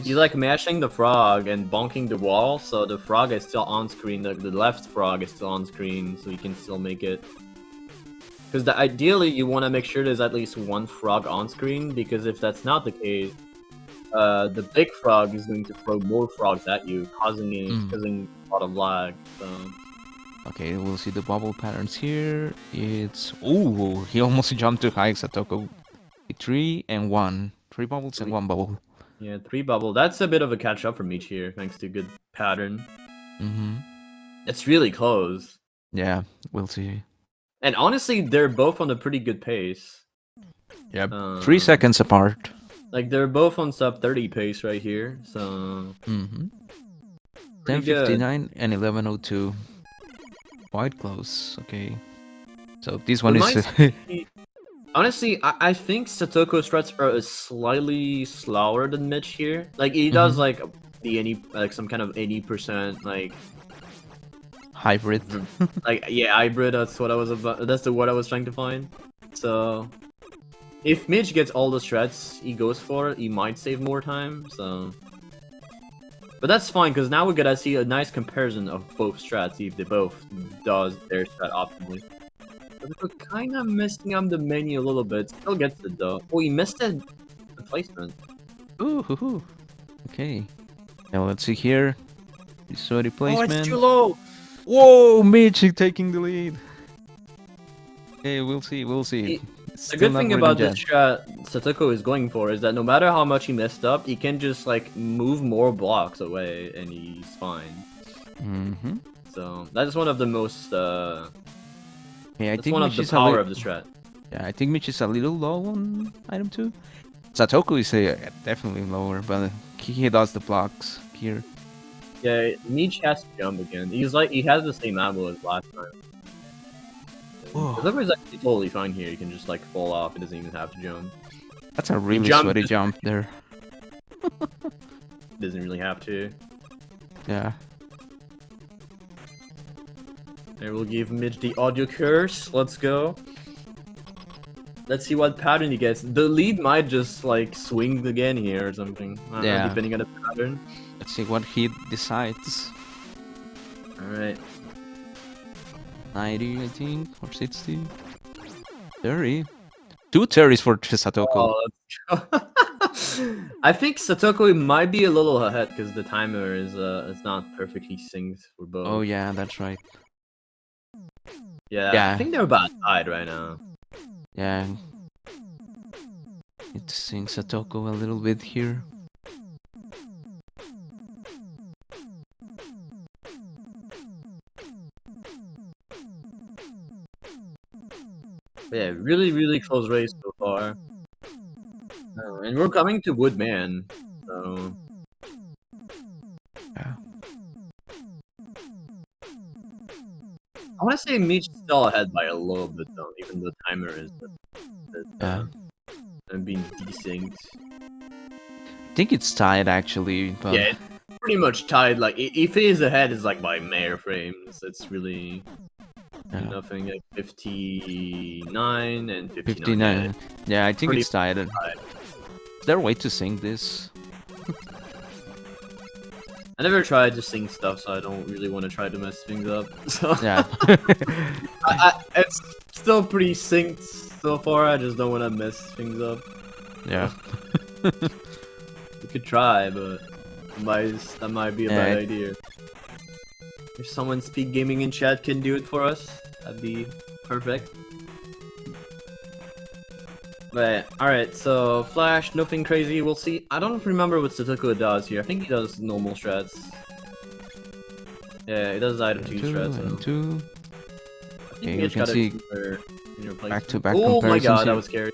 He's like mashing the frog and bonking the wall, so the frog is still on screen. The left frog is still on screen, so he can still make it. Because ideally, you want to make sure there's at least one frog on screen, because if that's not the case, the big frog is going to throw more frogs at you, causing a lot of lag. So. Okay, we'll see the bubble patterns here. It's he almost jumped too high, Satoko. 3 and 1. 3 bubbles and 1 bubble. Yeah, 3 bubble. That's a bit of a catch up from each here, thanks to good pattern. It's really close. Yeah, we'll see. And honestly, they're both on a pretty good pace. Yep. 3 seconds apart. Like, they're both on sub 30 pace right here, so... 10:59 and 11:02. Quite close, okay. So this one is... Honestly, I think Satoko's strats are slightly slower than Mitch here. Like, he does, like, some kind of 80%, like... hybrid. Like, yeah, hybrid, that's what I was about... That's the word I was trying to find. So... If Mitch gets all the strats he goes for, he might save more time, so... But that's fine, because now we're gonna see a nice comparison of both strats, see if they both does their strat optimally. But we're kind of messing up the menu a little bit. Still gets it though. Oh, he missed the placement. Ooh, okay. Now let's see here. You saw the placement. Oh, it's too low! Whoa, Mitch taking the lead. Okay, we'll see. The good thing about this strat Satoko is going for is that no matter how much he messed up, he can just like move more blocks away and he's fine. So that is one of the most yeah, I think one of the power of the strat. Yeah, I think Mitch is a little low on item 2. Satoko is definitely lower, but he does the blocks here. Yeah, Meech has to jump again. He has the same ammo as last time. Whoever is actually totally fine here. You can just like fall off. It doesn't even have to jump. That's a really sweaty jump there. Doesn't really have to. Yeah. I will give Mitch the audio curse. Let's go. Let's see what pattern he gets. The lead might just like swing again here or something. I don't know, depending on the pattern. Let's see what he decides. Alright. 90, I think, or 60. 30. 2 30s for Satoko. Oh, I think Satoko might be a little ahead because the timer is not perfectly synced for both. Oh yeah, that's right. Yeah, I think they're about tied right now. Yeah. Need to sync Satoko a little bit here. Yeah, really close race so far. And we're coming to Woodman, so... Yeah. I want to say Meech is still ahead by a little bit though, even though the timer is being desynced. I think it's tied actually, but... Yeah, it's pretty much tied. Like, if he is ahead, it's like by mere frames. It's really nothing. Like 59 and 59. 59. Yeah, I think it's tied. Is there a way to sync this? I never tried to sync stuff, so I don't really want to try to mess things up. So Yeah. It's still pretty synced so far. I just don't want to mess things up. Yeah. We could try, but that might be a bad idea. If someone SpeedGaming in chat can do it for us, that'd be perfect. But alright, so Flash, nothing crazy. We'll see. I don't remember what Satoko does here. I think he does normal strats. Yeah, he does item 2 strats. Item 2. Okay, you can see back-to-back Oh my god, here. that was scary.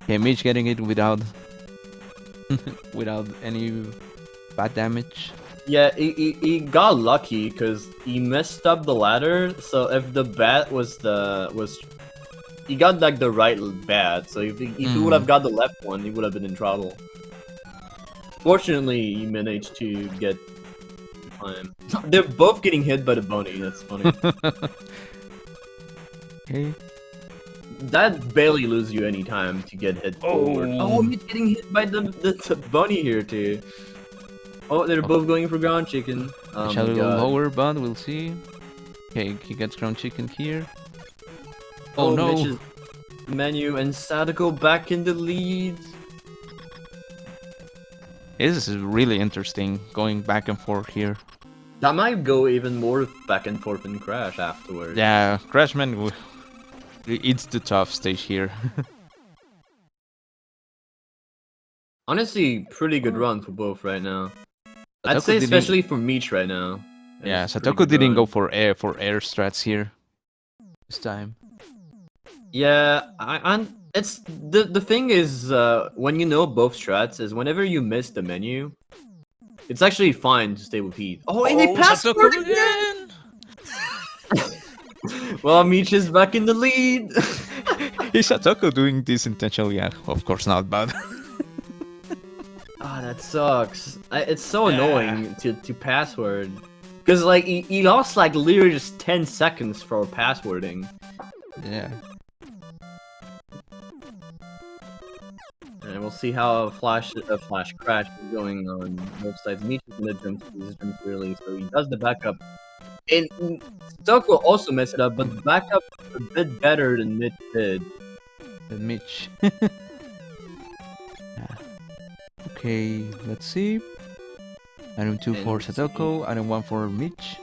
Okay, Meech getting it without without any bad damage. Yeah, he got lucky because he messed up the ladder. So if the bat was he got like the right bat. So if he would have got the left one, he would have been in trouble. Fortunately, he managed to get the climb. They're both getting hit by the bunny. That's funny. Okay. That barely loses you any time to get hit forward. Oh, he's getting hit by the bunny here too. Oh, they're both going for ground chicken. A little lower, but we'll see. Okay, he gets ground chicken here. Oh no! Mitch's menu and Sadako back in the lead. This is really interesting, going back and forth here. That might go even more back and forth in Crash afterwards. Yeah, Crashman, it's the tough stage here. Honestly, pretty good run for both right now. I'd say especially for Meechree right now. Yeah, Satoko didn't go for air strats here this time. Yeah, it's the thing is when you know both strats is whenever you miss the menu, it's actually fine to stay with heat. Oh, and they passed Satoko again. Well, Meech is back in the lead. Is Satoko doing this intentionally? Yeah, of course not, but. Ah, that sucks. It's so annoying to password. Because, like, he lost, like, literally just 10 seconds for passwording. Yeah. And we'll see how Flash Crash is going on both sides. Meech is gonna jump early, so he does the backup. And Satoko also messed it up, but the backup is a bit better than Mitch did. Than Mitch. Okay, let's see. Item 2 for Satoko, item 1 for Mitch.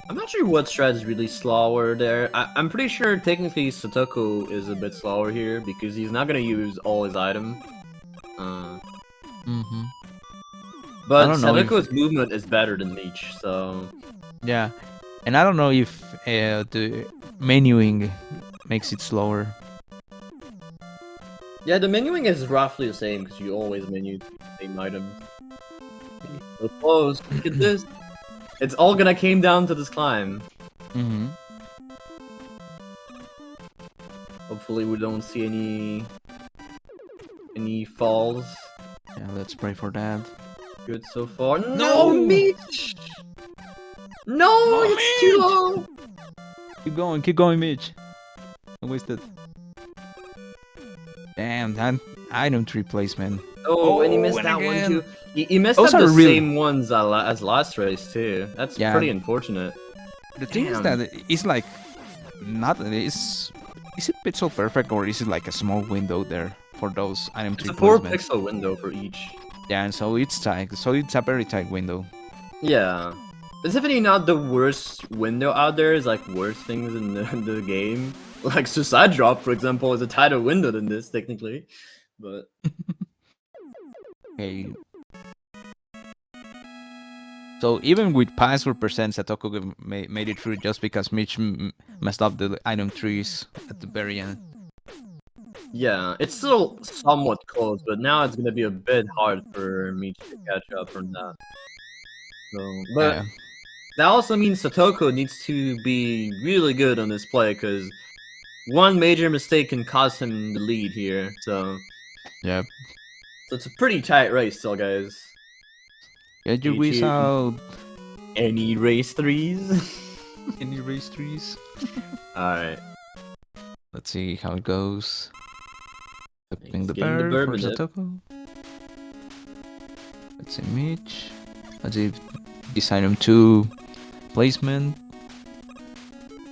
I'm not sure what strat is really slower there. I'm pretty sure technically Satoko is a bit slower here because he's not gonna use all his item. But Satoko's movement is better than Meech, so... Yeah, and I don't know if the menuing makes it slower. Yeah, the menuing is roughly the same because you always menu the same items. So close. Look at this. It's all gonna came down to this climb. Hopefully we don't see any falls. Yeah, let's pray for that. Good so far. No, Meech! No, it's too long. Keep going, Mitch. Don't waste it. Damn, that item tree placement. Oh, and he missed and that one again. too. He messed Those up are the really- same ones as last race too. That's Yeah. pretty unfortunate. The thing is Damn. that it's like not is it pixel perfect or is it like a small window there for those item It's tree a 4 placements? pixel window for each. Yeah, and so it's tight. So it's a very tight window. Yeah. It's definitely not the worst window out there. It's like worse things in the game. Like Suicide Drop, for example, is a tighter window than this, technically. But Okay. So even with password percent, Satoko made it through just because Mitch messed up the item trees at the very end. yeah, it's still somewhat close, but now it's gonna be a bit hard for me to catch up from that. So, but Yeah. that also means Satoko needs to be really good on this play, because one major mistake can cost him the lead here. So Yep. it's a pretty tight race still, guys. Get your Stay whiz tuned. out. Any race threes? Any race trees? Alright. Let's see how it goes. Flipping the getting the bird for bourbon dip. Satoko. Let's see Mitch. Let's see this item 2 placement.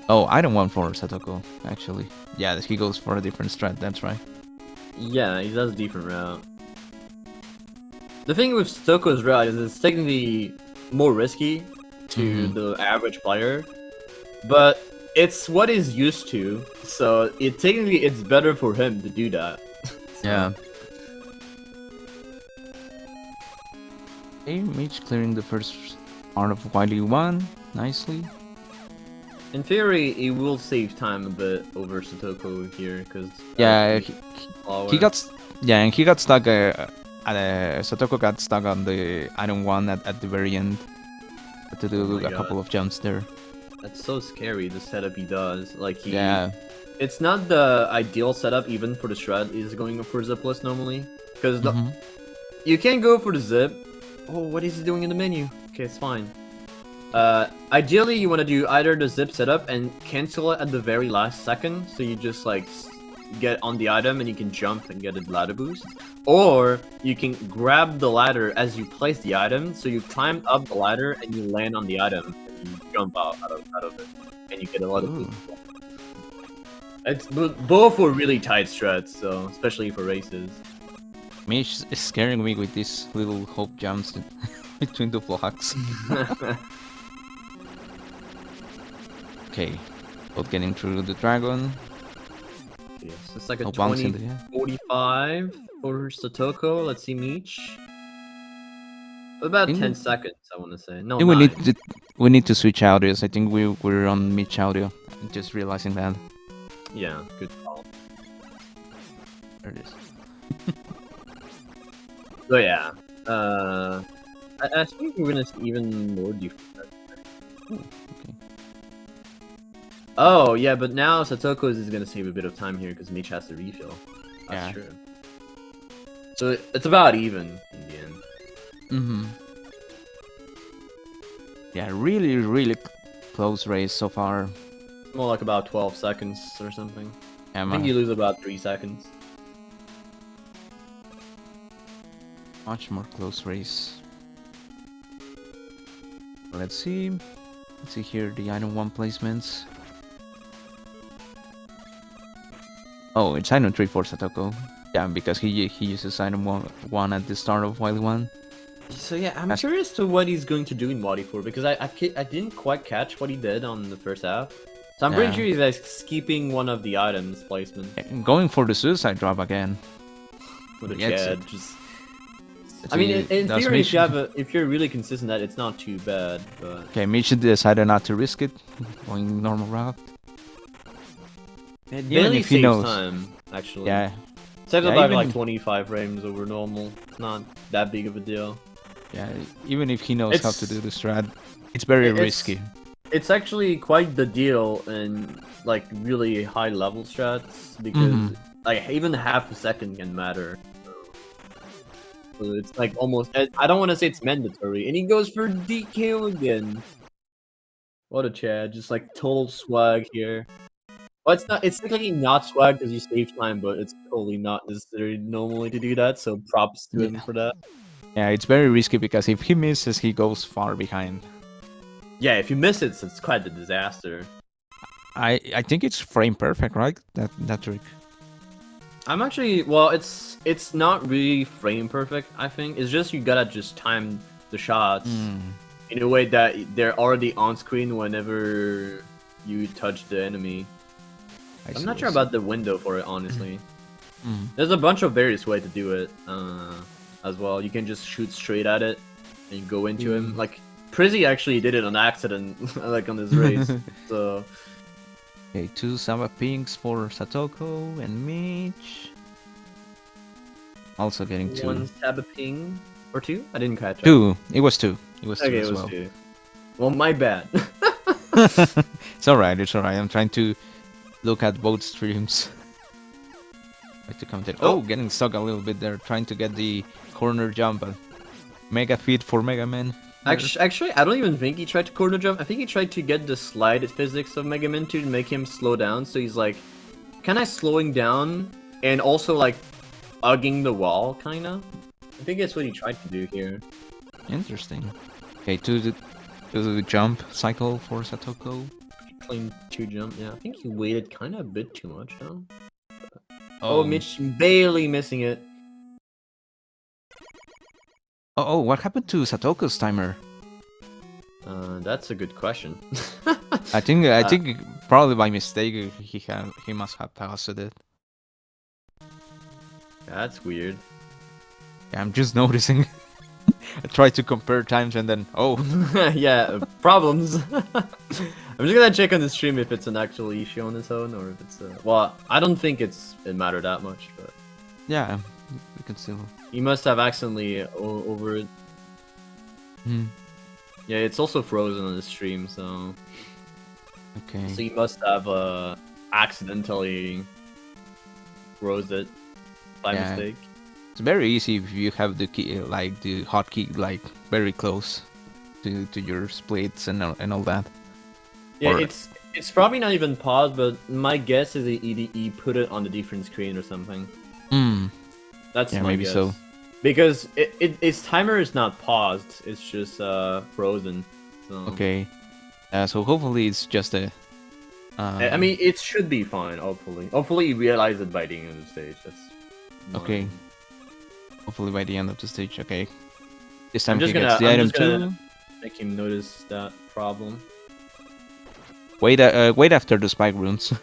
Oh, item 1 for Satoko, actually. Yeah, he goes for a different strat, that's right. Yeah, he does a different route. The thing with Satoko's route is it's technically more risky to the average player, but it's what he's used to, so technically it's better for him to do that. Yeah. Okay, Mitch clearing the first part of Wily 1 nicely. In theory, it will save time a bit over Satoko here, because Yeah, he got stuck. Satoko got stuck on the item 1 at the very end. Had to do my a couple God. of jumps there. That's so scary, the setup he does. Like, Yeah. It's not the ideal setup even for the shred he's going for zipless normally. Because you can't go for the zip. Oh, what is he doing in the menu? Okay, it's fine. Ideally you want to do either the zip setup and cancel it at the very last second, so you just like get on the item and you can jump and get a ladder boost. Or you can grab the ladder as you place the item, so you climb up the ladder and you land on the item and you jump out of it and you get a ladder boost. Both were really tight strats, so especially for races. Mitch is scaring me with these little hope jumps between the blocks. Okay, both getting through the dragon. Yes, it's like a No bumps in the 20-45 for Satoko. Let's see, Meech. About 10 seconds, I want to say. No, I think we need to switch audios. I think we're on Mitch audio. I'm just realizing that. Yeah, good call. There it is. So yeah, I think we're gonna see even more different. Okay. Oh yeah, but now Satoko is gonna save a bit of time here because Meech has to refill. That's true. So it's about even in the end. Yeah, really close race so far. More like about 12 seconds or something. Yeah, I think you lose about 3 seconds. Much more close race. Let's see. Let's see here the item 1 placements. Oh, it's item 3 for Satoko. Yeah, because he uses item 1 at the start of Wily 1. So yeah, I'm curious to what he's going to do in Wadi 4 because I didn't quite catch what he did on the first half. So I'm pretty sure he's like skipping one of the items placement. And going for the suicide drop again. With a Yeah, Chad, I mean, in theory, if you're really consistent, that it's not too bad. But okay, Mitch decided not to risk it, going normal route. it Even barely if he saves knows. time, actually. Yeah, Saves Yeah, about even- like 25 frames over normal. It's not that big of a deal. yeah. Even if he knows how to It's- do the strat, it's very risky. It's actually quite the deal in like really high level strats because like even half a second can matter. So it's like almost. I don't want to say it's mandatory, and he goes for DKO again. What a Chad, just like total swag here. Well, it's not. It's technically not swag because you save time, but it's totally not necessary normally to do that. So props to him Yeah. for that. Yeah, it's very risky because if he misses, he goes far behind. Yeah, if you miss it, it's quite a disaster. I think it's frame perfect, right? That trick. I'm actually well. It's not really frame perfect. I think it's just you gotta just time the shots in a way that they're already on screen whenever you touch the enemy. I'm not sure about the window for it, honestly. There's a bunch of various ways to do it as well. You can just shoot straight at it and go into him. Like Prizzy actually did it on accident, like on this race. So okay, 2 Samba pinks for Satoko and Meech. Also getting 2. 1 Saba ping or 2? I didn't catch up. 2. It was 2. It was 2 Okay, as it was well. 2. Well, my bad. It's alright. It's alright. I'm trying to look at both streams. Like to commentate. Oh, getting stuck a little bit there, trying to get the corner jump. Mega feed for Mega Man. Actually, I don't even think he tried to corner jump. I think he tried to get the slide physics of Mega Man 2 to make him slow down. So he's like, kind of slowing down and also like hugging the wall, kind of. I think that's what he tried to do here. Interesting. Okay, to the jump cycle for Satoko. Clean 2 jump. Yeah, I think he waited kind of a bit too much though. Oh, Mitch barely missing it. Oh, what happened to Satoko's timer? That's a good question. I think probably by mistake he must have passed it. That's weird. Yeah, I'm just noticing. I tried to compare times and then yeah, problems. I'm just gonna check on the stream if it's an actual issue on its own or if it's well, I don't think it mattered that much, but yeah, we can still. You must have accidentally over it. Yeah, it's also frozen on the stream, so. Okay. So you must have accidentally froze it by mistake. It's very easy if you have the key, like the hotkey, like very close to your splits and all that. Yeah, it's probably not even paused, but my guess is the EDE put it on a different screen or something. That's my maybe guess. So. Because its timer is not paused; it's just frozen. So. Okay. So hopefully it's just a. I mean, it should be fine. Hopefully you realize it by the end of the stage. That's. Okay. Hopefully by the end of the stage. Okay. This time I'm he gets the item too. Make him notice that problem. Wait after the spike runes.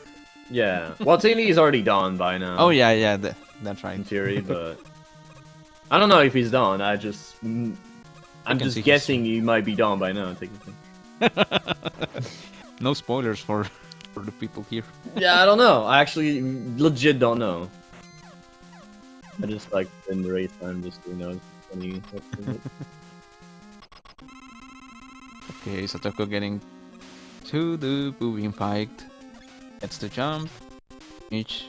Yeah. Well, technically he's already done by now. Oh yeah, that's right. In theory, but I don't know if he's done. I'm just guessing he might be done by now. Technically. No spoilers for the people here. Yeah, I don't know. I actually legit don't know. I just like in the race time, just funny. Okay, Satoko getting to the moving fight. Gets the jump. Each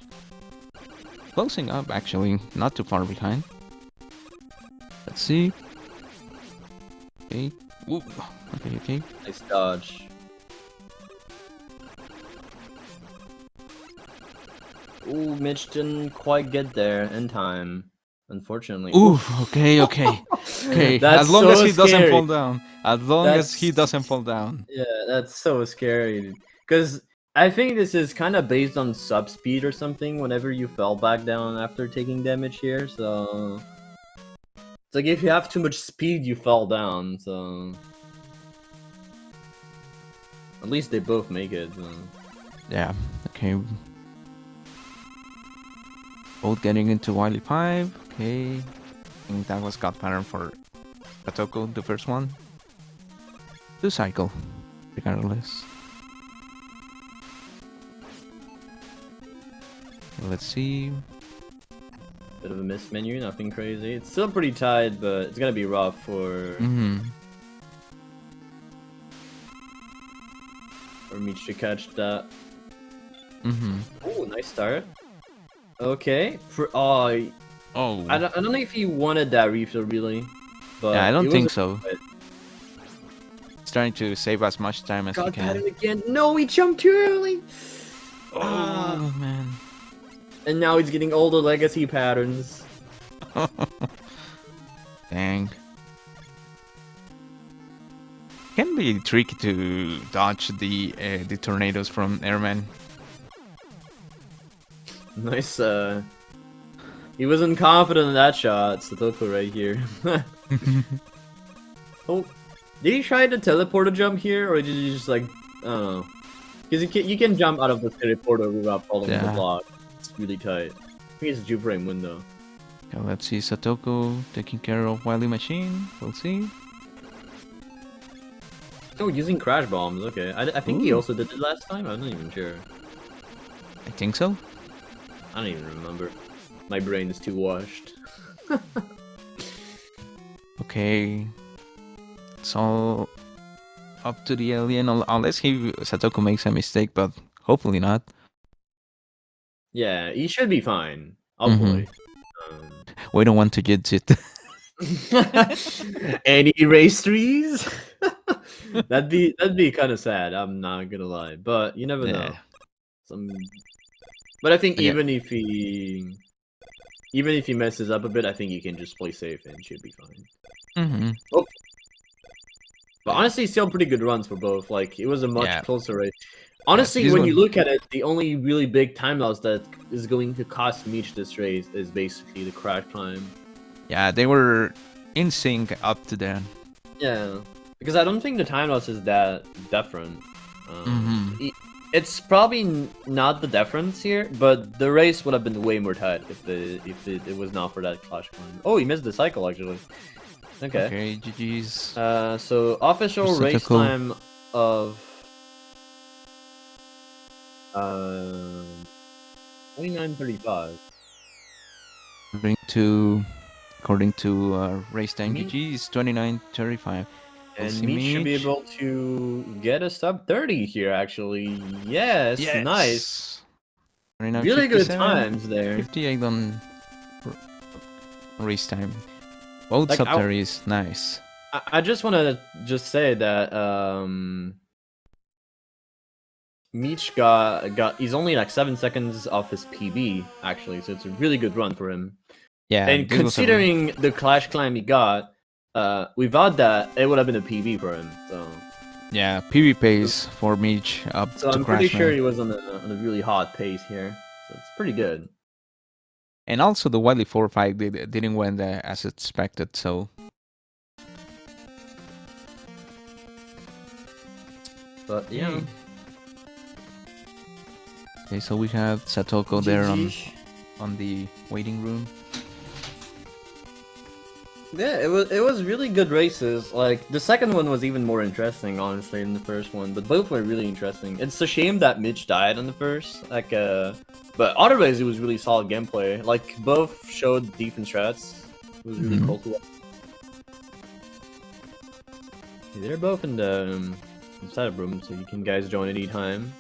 closing up, actually, not too far behind. Let's see. Okay. Ooh. Okay. Nice dodge. Ooh, Mitch didn't quite get there in time, unfortunately. Ooh, okay. As long as he doesn't fall down. As long as he doesn't fall down. Yeah, that's so scary. Because I think this is kind of based on sub speed or something. Whenever you fell back down after taking damage here, so it's like if you have too much speed, you fall down. So at least they both make it. So. Yeah. Okay. Both getting into Wily 5. Okay. I think that was God pattern for Satoko, the first one. 2 cycle, regardless. Let's see. Bit of a missed menu, nothing crazy. It's still pretty tight, but it's gonna be rough for for Meech to catch that. Oh, nice start. Okay. I don't know if he wanted that refill really, but yeah, I don't think so. trying to save as much time as he Got can. pattern again. No, he jumped too early. Oh man. And now he's getting all the legacy patterns. Dang. Can be tricky to dodge the tornadoes from airmen. Nice. He wasn't confident in that shot. Satoko right here. Oh, did he try to teleport a jump here, or did he just like, I don't know? Because you can jump out of the teleporter without falling on the block. It's really tight. I think it's a Jupiter window. Okay, let's see Satoko taking care of Wily Machine. We'll see. Oh, using crash bombs. Okay, I think he also did it last time. I'm not even sure. I think so. I don't even remember. My brain is too washed. Okay. It's all up to the alien, unless Satoko makes a mistake, but hopefully not. Yeah, he should be fine. Hopefully. We don't want to jinx it. Any race threes? that'd be kind of sad. I'm not gonna lie, but you never know. But I think even if he messes up a bit, I think he can just play safe and should be fine. Oh. But honestly, still pretty good runs for both. Like, it was a much closer race. Honestly, when you look at it, the only really big time loss that is going to cost Meech this race is basically the crash climb. Yeah, they were in sync up to then. Yeah, because I don't think the time loss is that different. It's probably not the difference here, but the race would have been way more tight if it was not for that crash climb. Oh, he missed the cycle actually. Okay, GG's. So official race time of 29:35. According to race time, GG's 29:35. And Meech should be able to get a sub 30 here, actually. Yes, nice. Really good times there. 58 on race time. Both sub 30s, nice. I just want to say that Meech he's only like 7 seconds off his PB actually, so it's a really good run for him. Yeah, and considering the clash climb he got, without that, it would have been a PB for him. So yeah, PB pace for Meech up so to I'm pretty sure he was on a really hot pace here, so it's pretty good. And also the Wily 4-5 didn't win as expected, so. But yeah. Okay, so we have Satoko there on the waiting room. Yeah, it was really good races. Like the second one was even more interesting, honestly, than the first one. But both were really interesting. It's a shame that Mitch died on the first. Like, but otherwise it was really solid gameplay. Like both showed decent strats. It was really cool to watch. They're both in the setup room, so you can guys join at any time.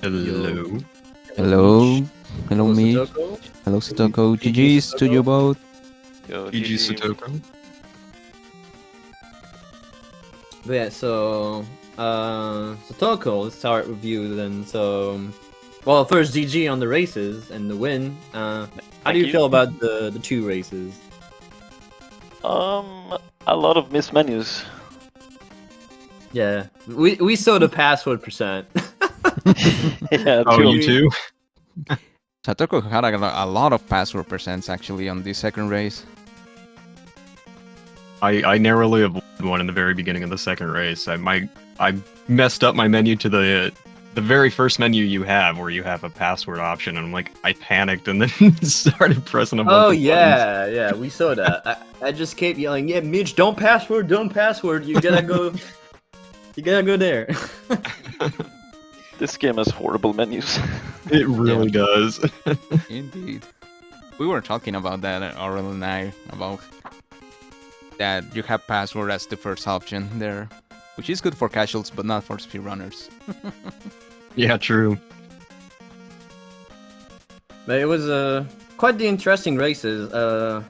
Hello. Hello. Hello, Mitch. Hello, Satoko. GG's to you both. GG Satoko. But yeah, so Satoko, let's start with you then. So, well, first GG on the races and the win. How do you feel about the two races? A lot of missed menus. Yeah, we saw the password %. Yeah, oh, true. you too? Satoko had a lot of password % actually on the second race. I narrowly avoided one in the very beginning of the second race. I messed up my menu to the very first menu you have, where you have a password option, and I'm like, I panicked and then started pressing a bunch of buttons. Yeah, we saw that. I just kept yelling, yeah, Mitch, don't password, you gotta go, you gotta go there. This game has horrible menus. It really does. Indeed. We were talking about that, Aurel and I, about that you have password as the first option there, which is good for casuals, but not for speedrunners. Yeah, true. But it was quite the interesting races.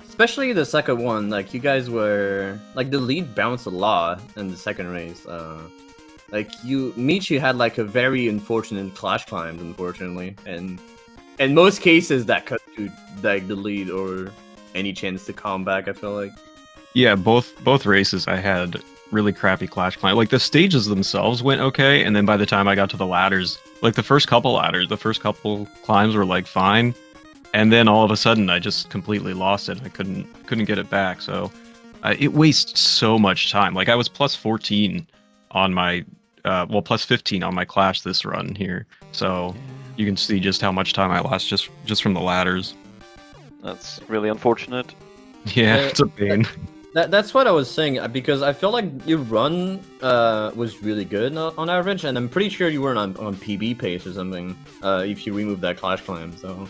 Especially the second one. Like you guys were like the lead bounced a lot in the second race. Like Meechree had like a very unfortunate clash climb, unfortunately, and in most cases that cut to like the lead or any chance to come back. I feel like. Yeah, both races I had really crappy clash climb. Like the stages themselves went okay, and then by the time I got to the ladders, like the first couple climbs were like fine, and then all of a sudden I just completely lost it. I couldn't get it back. So it wastes so much time. Like I was plus 14 on my plus 15 on my clash this run here. So you can see just how much time I lost just from the ladders. That's really unfortunate. Yeah, it's a pain. That's what I was saying, because I feel like your run was really good on average, and I'm pretty sure you weren't on PB pace or something if you remove that clash climb. So.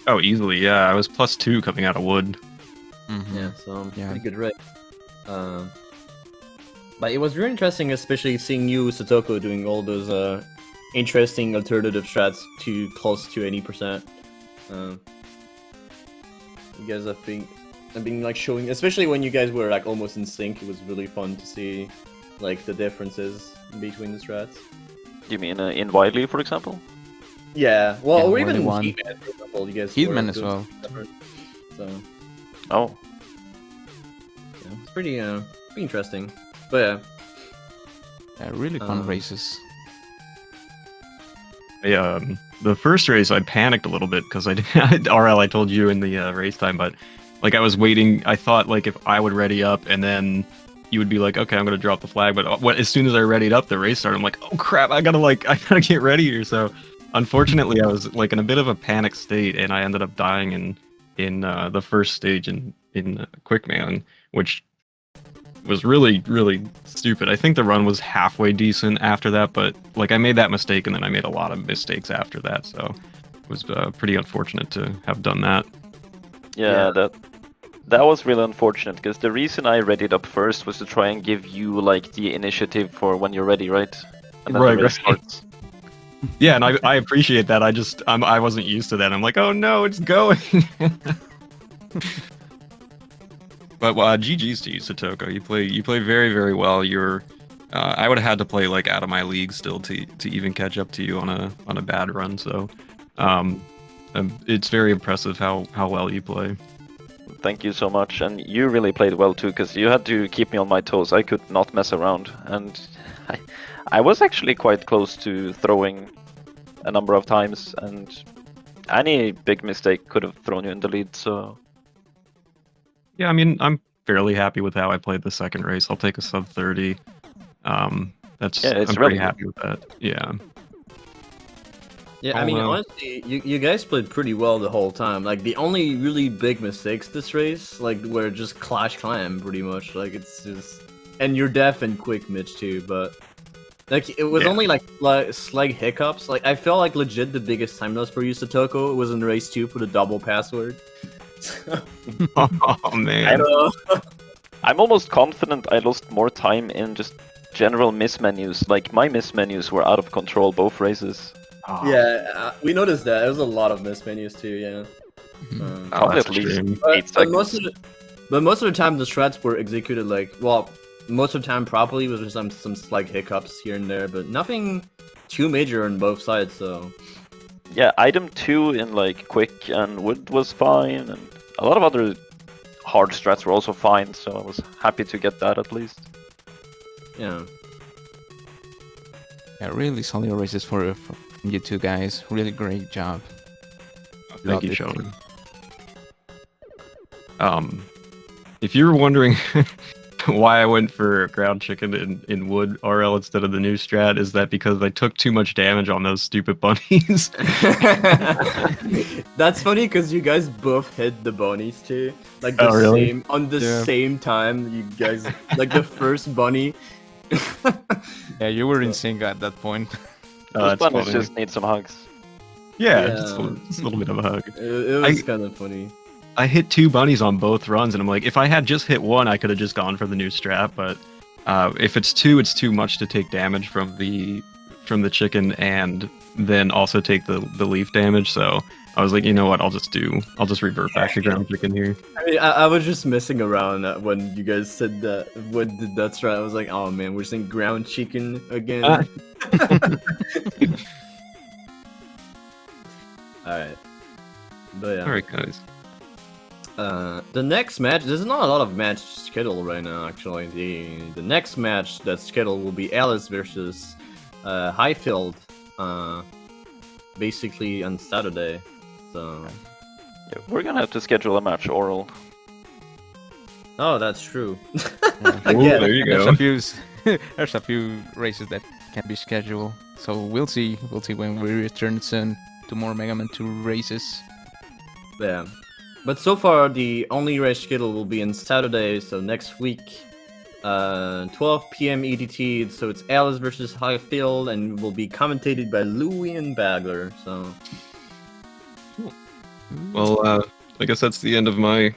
Oh, easily, yeah. I was plus 2 coming out of wood. Mm-hmm. Yeah, so pretty good rate. But it was really interesting, especially seeing you, Satoko, doing all those interesting alternative strats to close to 80%. You guys have been like showing, especially when you guys were like almost in sync. It was really fun to see like the differences between the strats. You mean in Wily, for example? Yeah, well, Yeah, or even Wily Heatman, for example. You guys Heatman as well. So. Oh. Yeah, it's pretty interesting. But Yeah, really fun races. The first race I panicked a little bit because RL I told you in the race time, but like I was waiting. I thought like if I would ready up and then you would be like, okay, I'm gonna drop the flag. But as soon as I readied up, the race started. I'm like, oh crap, I gotta get ready here. So unfortunately, I was like in a bit of a panic state, and I ended up dying in the first stage in Quickman, which was really, really stupid. I think the run was halfway decent after that, but like I made that mistake and then I made a lot of mistakes after that, so it was pretty unfortunate to have done that. Yeah. That was really unfortunate, because the reason I readied up first was to try and give you like the initiative for when you're ready, right? And then Right, the race right. starts. Yeah, and I appreciate that. I wasn't used to that. I'm like, oh no, it's going. But GG's to you, Satoko. You play very, very well. You're I would have had to play like out of my league still to even catch up to you on a bad run. So it's very impressive how well you play. Thank you so much, and you really played well too, because you had to keep me on my toes. I could not mess around, and I was actually quite close to throwing a number of times, and any big mistake could have thrown you in the lead. So. Yeah, I mean, I'm fairly happy with how I played the second race. I'll take a sub 30. I'm it's pretty really happy with that. Yeah. yeah, I mean, honestly, you guys played pretty well the whole time. Like the only really big mistakes this race, like were just clash climb, pretty much. Like it's just, and you're deaf and quick, Mitch too. But like it was only like slight hiccups. Like I felt like legit the biggest time loss for you, Satoko, was in race 2 for the double password. Oh man. I'm almost confident I lost more time in just general miss menus. Like my miss menus were out of control both races. Oh. Yeah, we noticed that. There was a lot of miss menus too. Yeah. Probably that's at least a shame. 8 seconds. Most of the time the strats were executed like, well, most of the time properly, with some slight hiccups here and there, but nothing too major on both sides. So. Yeah, item 2 in like quick and wood was fine, and a lot of other hard strats were also fine, so I was happy to get that at least. Yeah. Yeah, really solid races from you two guys. Really great job. Thank you, Sheldon. If you were wondering why I went for ground chicken in wood RL instead of the new strat, is that because I took too much damage on those stupid bunnies. That's funny because you guys both hit the bunnies too, like the same time. You guys like the first bunny. Yeah, you were in sync at that point. Those bunnies just need some hugs. Yeah, just a little bit of a hug. It was kind of funny. I hit 2 bunnies on both runs, and I'm like, if I had just hit 1, I could have just gone for the new strat. But if it's 2, it's too much to take damage from the from the chicken and then also take the leaf damage. So I was like, you know what? I'll just revert back to ground chicken here. I mean, I was just messing around when you guys said that. When did that's right? I was like, oh man, we're saying ground chicken again. Alright. But yeah. All right, guys. The next match, there's not a lot of match scheduled right now, actually. The next match that's scheduled will be Alice versus Highfield, basically on Saturday. So. Yeah, we're gonna have to schedule a match, Oral. Oh, that's true. Ooh, Again. there you There's go. a few there's a few races that can be scheduled. So we'll see when we return soon to more Mega Man 2 races. Yeah. But so far, the only race schedule will be on Saturday, so next week, 12 p.m. EDT. So it's Alice versus Highfield, and will be commentated by Louie and Bagler. So. Well, I guess that's the end of my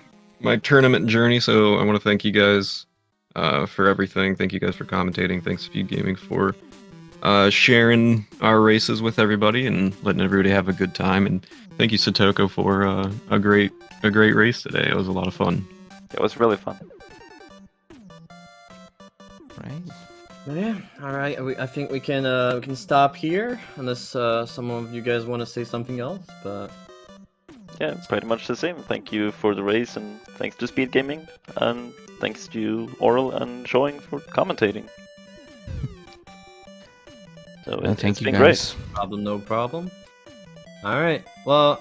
tournament journey. So I want to thank you guys for everything. Thank you guys for commentating. Thanks SpeedGaming for sharing our races with everybody and letting everybody have a good time. And thank you Satoko for a great race today. It was a lot of fun. It was really fun. Right. But yeah, all right. I think we can stop here unless some of you guys want to say something else. But Yeah, pretty much the same. Thank you for the race, and thanks to SpeedGaming, and thanks to you, Oral and Showing, for commentating. So Thank it's you been guys. no problem. All right. Well,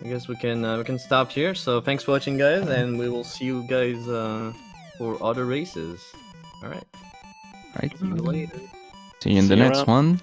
I guess we can stop here. So thanks for watching, guys, and we will see you guys for other races. All right. Right. See you later. See you in See the you next around. one.